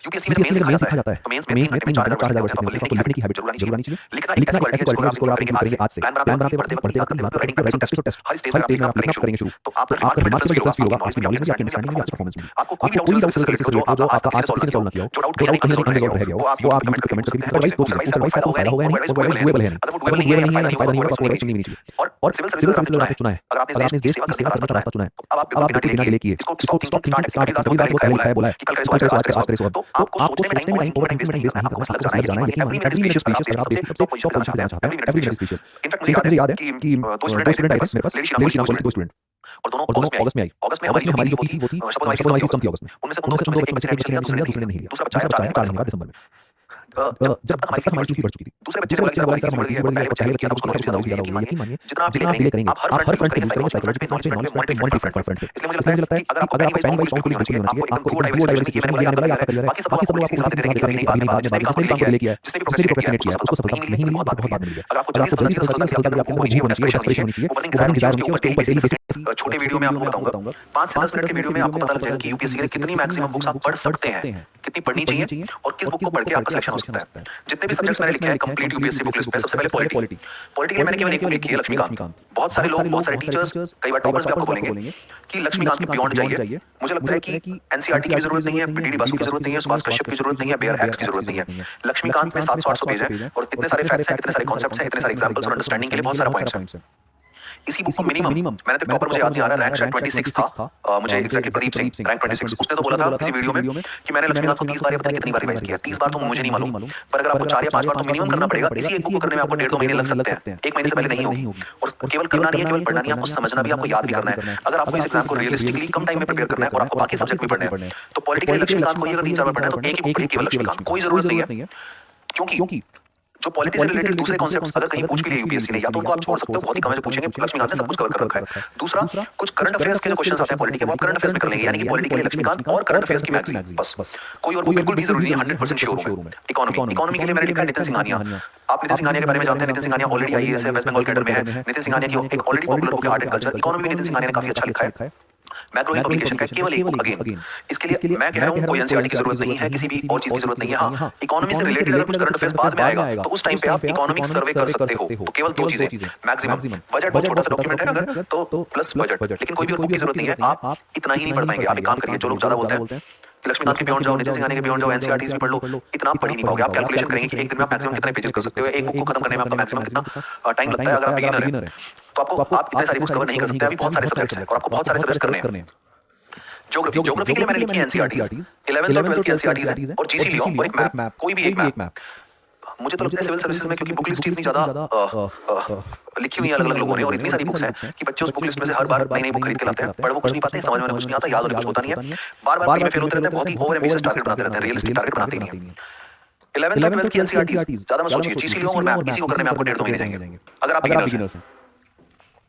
यूपीएससी में मेंस सीखा जाता है, तो मेंस में 3,000 4000 वर्ड सीखने आपको लिखने की हैबिट जरूर आनी चाहिए। लिखना एक ऐसी क्वालिटी है जिसको आप करेंगे आज से। प्लान बनाते पढ़ते राइटिंग टेस्ट टेस्ट हर स्टेज में आप लिखना करेंगे शुरू, तो आपका रिमार्केबल डिफरेंस फील होगा आपकी नॉलेज में, आपकी अंडरस्टैंडिंग में, आपकी परफॉर्मेंस में। आपको कोई भी डाउट सिविल सर्विस से रिलेटेड जो आपका आज किसी ने सॉल्व ना किया हो, जो डाउट कहीं ना कहीं अनरिजॉल्व रह गया हो, वो आप यूट्यूब पे कमेंट करके अदरवाइज दो चीजें, अदरवाइज आपको फायदा होगा नहीं और अदरवाइज डुएबल है नहीं। अगर वो डुएबल नहीं है या फायदा नहीं होगा, आपको एडवाइस नहीं चाहिए। और सिविल सर्विस आपने चुना है, अगर आपने इस देश की सेवा करने का रास्ता चुना है, अब आप बिल्कुल बिना डिले किए इसको स्टॉप थिंकिंग स्टार्ट कभी बात को पहले बोला है कि कल करें आज करें तो आपको सोचने में टाइम ओवर थिंकिंग में टाइम वेस्ट नहीं करना, सब कुछ जाना है। लेकिन एवरी मिनट इज प्रीशियस। अगर आप बेसिक सबसे टॉप पोजीशन पे जाना चाहते हैं, every minute is precious. In fact मुझे याद है कि 2 स्टूडेंट आए थे मेरे पास, लेडी श्रीराम कॉलेज के 2 स्टूडेंट और दोनों अगस्त में आई। अगस्त में हमारी जो फी थी वो थी सपोज हमारी फीस कम थी अगस्त में। उनमें से 2 बच्चों में से एक बच्चे ने एडमिशन लिया, दूसरे ने नहीं लिया। दूसरा बच्चा आया 4 महीने बाद दिसंबर में। जब तक हमारी फीस बढ़ चुकी थी, दूसरे बच्चे ने बोला सर हमारी फीस बढ़ गई है, पहले बच्चे ने उसको नॉलेज ज्यादा हो गई। यकीन मानिए जितना आप डिले करेंगे आप हर फ्रंट पे यूज करेंगे, साइकोलॉजी पे, नॉलेज फ्रंट पे, मल्टी फ्रंट पे। इसलिए मुझे लगता है कि अगर आपको पहली बार पुलिस बिल्कुल नहीं होना चाहिए, आपको दो डाइवर्सिफिकेशन में आने वाला आपका करियर है। बाकी सब लोग आपको उसी तरह करेंगे अभी नहीं बाद में, जिसने भी काम को डिले किया है, जिसने भी प्रोक्रेस्टिनेट किया है, उसको सफलता नहीं मिली, बहुत बाद मिली है। अगर आपको जल्दी से सफलता भी आपके अंदर नहीं होनी चाहिए, एस्पिरेशन होनी चाहिए, वो बर्निंग डिजायर होनी चाहिए। उसके ऊपर डेली बेसिस छोटे वीडियो में आपको बताऊंगा 5 से 10 मिनट के वीडियो में आपको पता लग जाएगा कि यूपीएससी के कितनी मैक्सिमम बुक्स आप पढ़ सकते हैं, कितनी पढ़नी चाहिए और किस बुक को पढ़ के आपका सिलेक्शन हो सकता है। जितने भी सब्जेक्ट्स मैंने लिखे हैं कंप्लीट यूपीएससी बुक लिस्ट पे सबसे पहले पॉलिटी के मैंने केवल एक बुक लिखी है लक्ष्मीकांत। बहुत सारे लोग, बहुत सारे टीचर्स, कई बार टॉपर्स भी आपको बोलेंगे कि लक्ष्मीकांत के बियॉन्ड जाइए। मुझे लगता है कि एनसीईआरटी की भी जरूरत नहीं है, पीटीडी बासु की जरूरत नहीं है, सुभाष कश्यप की जरूरत नहीं है, बेयर एक्स की जरूरत नहीं है। लक्ष्मीकांत में 700-800 पेज है और इतने सारे फैक्ट्स हैं, इतने सारे कॉन्सेप्ट्स हैं, इतने सारे एग्जांपल्स और अंडरस्टैंडिंग के लिए बहुत सारा पॉइंट्स हैं। इसी बुक को मिनिमम मैंने तो टॉपर मुझे याद नहीं आ रहा, रैंक शायद 26 था। मुझे एग्जैक्टली प्रदीप सिंह रैंक 26। उसने तो बोला था किसी वीडियो में कि मैंने लक्ष्मीकांत को 30 बार या पता नहीं कितनी बार रिवाइज किया। 30 बार तो मुझे नहीं मालूम, पर अगर आपको 4 या 5 बार तो मिनिमम करना पड़ेगा। इसी एक बुक को करने में आपको 1.5-2 महीने लग सकते हैं, 1 महीने से पहले नहीं होगी। और केवल करना नहीं है, केवल पढ़ना नहीं है, आपको समझना भी, आपको याद भी करना है। अगर आपको इस एग्जाम को रियलिस्टिकली कम टाइम में प्रिपेयर करना है और आपको बाकी सब्जेक्ट भी पढ़ने हैं, तो पॉलिटिकल लक्ष्मीकांत को ही अगर 3-4 बार पढ़ना है तो एक ही बुक पढ़िए केवल लक्ष्मीकांत, कोई जरूरत नहीं है। क्योंकि जो पॉलिटी से रिलेटेड दूसरे कॉन्सेप्ट्स अगर कहीं पूछ भी लिए यूपीएससी ने या तो उनको आप छोड़ सकते हो, बहुत ही कम है जो पूछेंगे, लक्ष्मीकांत ने सब कुछ कवर कर रखा है। दूसरा, कुछ करंट अफेयर्स के जो क्वेश्चंस आते हैं पॉलिटी के, वो आप करंट अफेयर्स में कर लेंगे, यानी कि पॉलिटी के लिए लक्ष्मीकांत और करंट अफेयर्स की मैगजीन, बस। कोई और बिल्कुल भी जरूरी नहीं, 100% श्योर हूं मैं। इकोनॉमी के लिए मैंने लिखा है नितिन सिंघानिया। आप नितिन सिंघानिया के बारे में जानते हैं, नितिन सिंघानिया ऑलरेडी आईएएस है, वेस्ट बंगाल कैडर में है। नितिन सिंघानिया की एक ऑलरेडी पॉपुलर बुक है आर्ट एंड कल्चर, इकोनॉमी में नितिन सिंघानिया ने काफी अच्छा लिखा है। मैक्रो ही पब्लिकेशन का केवल एक बुक अगेन। इसके लिए मैं कह रहा हूं कोई एनसीईआरटी की जरूरत नहीं है, किसी भी और चीज की जरूरत नहीं है। हां, इकोनॉमी से रिलेटेड अगर कुछ करंट अफेयर्स बाद में आएगा तो उस टाइम पे आप इकोनॉमिक सर्वे कर सकते हो। तो केवल दो चीजें मैक्सिमम बजट, बहुत छोटा सा डॉक्यूमेंट है अगर तो प्लस बजट, लेकिन कोई भी बुक की जरूरत नहीं है। आप इतना ही नहीं पढ़ पाएंगे। आप एक काम करिए, जो लोग ज्यादा बोलते हैं लक्ष्मीकांत के बियॉन्ड जाओ, नितिन सिंघानिया के बियॉन्ड जाओ, एनसीईआरटीज भी पढ़ लो, इतना आप पढ़ ही नहीं पाओगे। आप कैलकुलेशन करेंगे कि एक दिन में आप मैक्सिमम कितने पेजेस कर सकते हो, एक बुक को खत्म करने में आपका मैक्सिमम कितना टाइम लगता है। अगर आप बिगिनर है तो आपको आप इतने सारी बुक्स कवर नहीं कर सकते। अभी बहुत सारे सब्जेक्ट्स हैं और आपको बहुत सारे सब्जेक्ट्स करने हैं। ज्योग्राफी के लिए मैंने लिखी है एनसीईआरटीज, 11th और 12th की एनसीईआरटीज है, और जीसी लियो और एक मैप, कोई भी एक मैप। मुझे तो लगता है सिविल सर्विसेज में क्योंकि बुक लिस्ट इतनी ज्यादा लिखी हुई है अलग अलग लोगों ने और इतनी सारी बुक्स हैं कि बच्चे उस बुक लिस्ट में से हर बार नई नई बुक खरीद के लाते हैं, पर वो कुछ नहीं पाते, समझ में कुछ नहीं आता, याद और कुछ होता नहीं है, बार बार में फेल होते रहते हैं, बहुत ही ओवर एम्बिशियस टारगेट बनाते रहते हैं, रियलिस्टिक टारगेट बनाते ही नहीं है। 11th और 12th की एनसीईआरटीज ज्यादा मत सोचिए, जीसी लियो और मैप इसी को करने में आपको 1.5-2 महीने जाएंगे अगर आप बिगिनर्स हैं।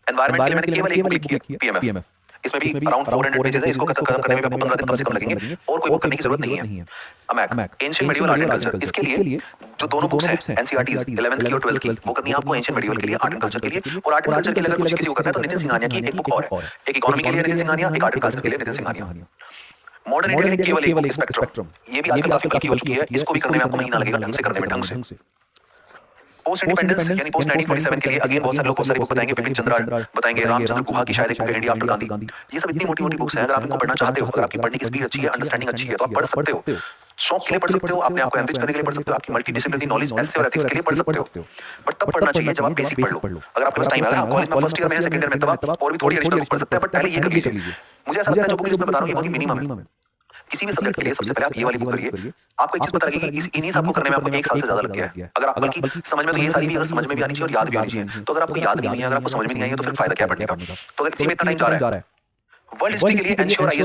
एनवायरनमेंट के लिए मैंने केवल एक बुक लिखी है, पीएमएफ। इसमें भी अराउंड 400 पेजेस है, इसको खत्म करने में आपको 15 दिन कम से कम लगेंगे और कोई बुक करने की जरूरत नहीं है। AMAC, ancient medieval art and culture, इसके लिए जो दोनों बुक्स हैं एनसीईआरटीज 11th की और 12th की, वो करनी है आपको एंशिएंट मेडिवल के लिए, आर्ट एंड कल्चर के लिए। और आर्ट एंड कल्चर के लिए अगर कुछ किसी को करना है तो नितिन सिंघानिया की एक बुक और है, एक इकोनॉमी के लिए नितिन सिंघानिया, एक आर्ट एंड कल्चर के लिए नितिन सिंघानिया। मॉडर्न इंडिया के लिए केवल एक बुक स्पेक्ट्रम, ये भी आजकल काफी हल्की हो चुकी है, इसको भी करने में आपको महीना लगेगा ढंग से करने में, ढंग से। पोस्ट इंडिपेंडेंस यानी पोस्ट 1947 के लिए अगेन बहुत सारे लोग बहुत सारी बुक बताएंगे, बिपिन चंद्र बताएंगे, रामचंद्र गुहा की शायद एक बुक है इंडिया आफ्टर गांधी। ये सब इतनी मोटी मोटी बुक्स हैं, अगर आप इनको पढ़ना चाहते हो, अगर आपकी पढ़ने की स्पीड अच्छी है, अंडरस्टैंडिंग अच्छी है, तो आप पढ़ सकते हो। शौक के लिए पढ़ सकते हो, अपने आप को एनरिच करने के लिए पढ़ सकते हो, आपकी मल्टीडिसिप्लिनरी नॉलेज एसए और एथिक्स के लिए पढ़ सकते हो, बट तब पढ़ना चाहिए जब आप बेसिक पढ़ लो। अगर आपके पास टाइम है, आप कॉलेज में फर्स्ट ईयर में है, सेकंड ईयर में, तब आप और भी थोड़ी एडिशनल बुक पढ़ सकते हैं, बट पहले ये कर लीजिए। मुझे ऐसा लगता है जो बुक मैं बता रहा हूं ये बहुत ही मिनिमम है। किसी भी सब्जेक्ट के लिए सबसे पहले आप ये वाली बुक करिए, आपको एक चीज पता लगेगी कि इन्हीं सबको करने में आपको 1 साल से ज्यादा लग गया है। अगर आपको बल्कि समझ में तो ये सारी भी अगर समझ में भी आनी चाहिए और याद भी आनी चाहिए, तो अगर आपको याद भी नहीं है, अगर आपको समझ में नहीं आई है, तो फिर फायदा क्या पढ़ने का। तो अगर इसी में इतना टाइम जा रहा है, वर्ल्ड हिस्ट्री के लिए एंश्योर आइए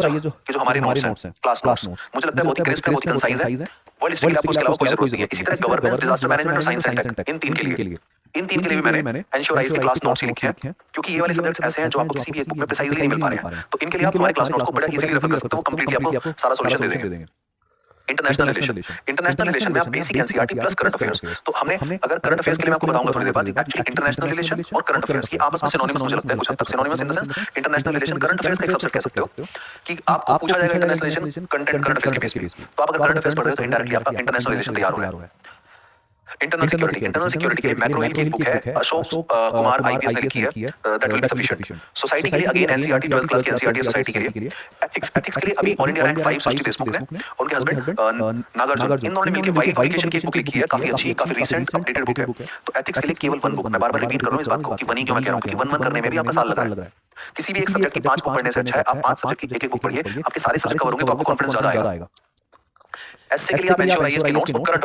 जो हमारे नोट्स हैं, क्लास नोट्स, मुझे लगता है बहुत ही क्रिस्प है, बहुत ही कंसाइज है। वर्ल्ड हिस्ट्री के लिए आपको इसके अलावा कोई जरूरत नहीं है। इसी तरह गवर्नेंस, डिजास्टर मैनेजमेंट और साइंस एंड टेक, इन तीन के लिए भी मैंने एंश्योर आइए के क्लास नोट्स ही लिखे हैं, क्योंकि ये वाले सब्जेक्ट्स ऐसे हैं जो आपको किसी भी एक बुक में प्रिसाइजली नहीं मिल पा रहे हैं। तो इनके लिए आप हमारे क्लास नोट्स को बड़ा इजीली रेफर कर सकते हो, कंप्लीटली आपको सारा सॉल्यूशन दे देंगे। इंटरनेशनल रिलेशन में आप basic NCERT plus current affairs, तो हमने अगर करंट अफेयर्स के लिए मैं आपको बताऊंगा थोड़ी देर बाद, एक्चुअली इंटरनेशनल रिलेशन और करंट अफेयर्स की आपस में सिनोनिमस मुझे लगता है कुछ हद तक, synonymous in the sense international relation current affairs का एक सबसेट कह सकते हो कि आपको पूछा जाएगा international relation content current affairs के बेस पे, तो आप अगर करंट अफेयर्स पढ़ रहे हो तो इनडायरेक्टली आपका इंटरनेशनल रिलेशन तैयार हो रहा है। इंटरनल सिक्योरिटी के लिए मैक्रो हिल की एक बुक है, अशोक कुमार आईपीएस ने लिखी है, that will be sufficient. Society के लिए अगेन एनसीईआरटी 12th क्लास की एनसीईआरटी सोसाइटी के लिए। एथिक्स के लिए अभी ऑल इंडिया रैंक 5 सृष्टि देशमुख ने और उनके हस्बैंड नागार्जुन, इन दोनों ने मिलकर वाइल्ड पब्लिकेशन की एक बुक लिखी है, काफी अच्छी, काफी रीसेंट अपडेटेड बुक है। तो एथिक्स के लिए केवल 1 बुक, मैं बार-बार रिपीट कर रहा हूं इस बात को कि 1 ही क्यों मैं कह रहा हूं, क्योंकि 1 करने में भी आपका साल लग रहा है। किसी भी एक सब्जेक्ट की 5 बुक पढ़ने से अच्छा है आप 5 सब्जेक्ट की एक-एक बुक पढ़िए, आपके सारे सब्जेक्ट कवर होंगे तो आपको कॉन्फिडेंस ज्यादा आएगा। एसए के लिए आप एंश्योर आइए के नोट्स बुक करंट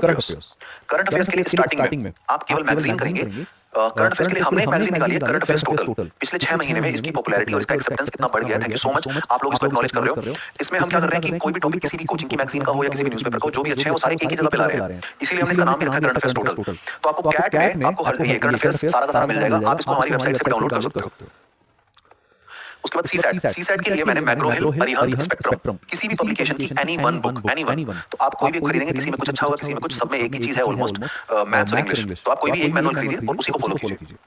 अफेयर्स के लिए स्टार्टिंग में आप केवल मैगजीन करेंगे। करंट अफेयर्स के लिए हमने एक मैगजीन निकाली है, करंट अफेयर्स टोटल। पिछले 6 महीने में इसकी पॉपुलैरिटी और इसका एक्सेप्टेंस कितना बढ़ गया है, थैंक यू सो मच, आप लोग इसको एक्नॉलेज कर रहे हो। इसमें हम क्या कर रहे हैं कि कोई भी टॉपिक किसी भी कोचिंग की मैगजीन का हो या किसी भी न्यूज़पेपर का हो, जो भी अच्छे हैं वो सारे एक ही जगह पे ला रहे हैं, इसीलिए हमने इसका नाम भी रखा है करंट अफेयर्स टोटल। तो आपको कैट में आपको हर ये करंट अफेयर्स सारा का सारा मिल जाएगा, आप इसको हमारी वेबसाइट से डाउनलोड कर सकते हो। उसके बाद सीसैट के लिए मैंने मैक्रो हिल, अरिहंत, स्पेक्ट्रम, किसी भी पब्लिकेशन की एनी वन बुक, तो आप कोई भी खरीदेंगे, किसी में कुछ अच्छा होगा, किसी में कुछ, सब में एक ही चीज है ऑलमोस्ट, मैथ्स और इंग्लिश, तो आप कोई भी एक मैनुअल खरीदिए और उसी को फॉलो कीजिए।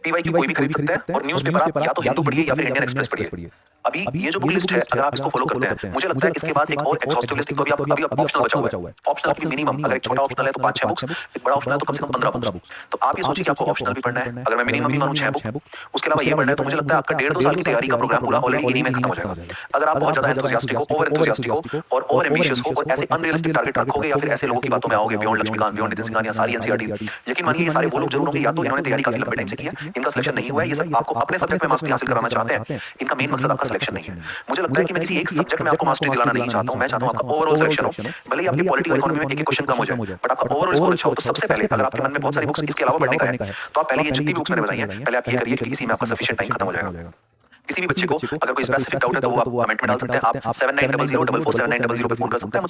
पीवाई की कोई भी खरीद सकते हैं और न्यूज़पेपर आप या तो हिंदू पढ़िए या फिर इंडियन एक्सप्रेस पढ़िए। अभी ये जो बुक लिस्ट है अगर आप इसको फॉलो करते हैं, मुझे लगता है इसके बाद एक और एक्सहॉस्टिव लिस्ट, अभी ऑप्शनल बचा हुआ है। ऑप्शनल की मिनिमम, अगर एक छोटा ऑप्शनल है तो 5-6 बुक्स, एक बड़ा ऑप्शनल है तो कम से कम 15 बुक्स। तो आप ये सोचिए कि आपको ऑप्शनल भी पढ़ना है, अगर मैं मिनिमम भी मानूं 6 बुक, उसके अलावा ये पढ़ना है, तो मुझे लगता है आपका 1.5-2 साल की तैयारी का प्रोग्राम पूरा ऑलरेडी इन्हीं में खत्म हो जाएगा। अगर आप बहुत ज्यादा एंथुसियास्टिक हो, ओवर एंथुसियास्टिक हो और ओवर एम्बिशियस हो और ऐसे अनरियलिस्टिक टारगेट रखोगे या फिर ऐसे लोगों की बातों में आओगे, बियॉन्ड लक्ष्मीकांत, बियॉन्ड नितिन सिंघानिया, सारी एनसीईआरटी, यकीन मानिए ये सारे वो लोग जरूर होंगे या तो इन्होंने तैयारी काफी लंबे टाइम से की है, इनका सिलेक्शन नहीं हुआ है, ये सब आपको अपने सब्जेक्ट में मास्टरी हासिल कराना चाहते हैं, इनका मेन मकसद आपका सिलेक्शन नहीं है। मुझे लगता है कि मैं किसी एक सब्जेक्ट में आपको मास्टरी दिलाना नहीं चाहता हूं, मैं चाहता हूं आपका ओवरऑल सिलेक्शन हो, भले ही आपकी पॉलिटी और इकोनॉमी में एक क्वेश्चन कम हो जाए, बट आपका ओवरऑल स्कोर अच्छा हो। तो सबसे पहले अगर आपके मन में बहुत सारी बुक्स इसके अलावा पढ़ने का है, तो आप पहले ये जितनी बुक्स मैंने बताई हैं, पहले आप ये करिए कि इसी में आपका सफिशिएंट टाइम खत्म हो जाएगा। किसी भी बच्चे को अगर कोई स्पेसिफिक डाउट है तो वो आप कमेंट में डाल सकते हैं, आप 7900447900 पे फोन कर सकते हैं,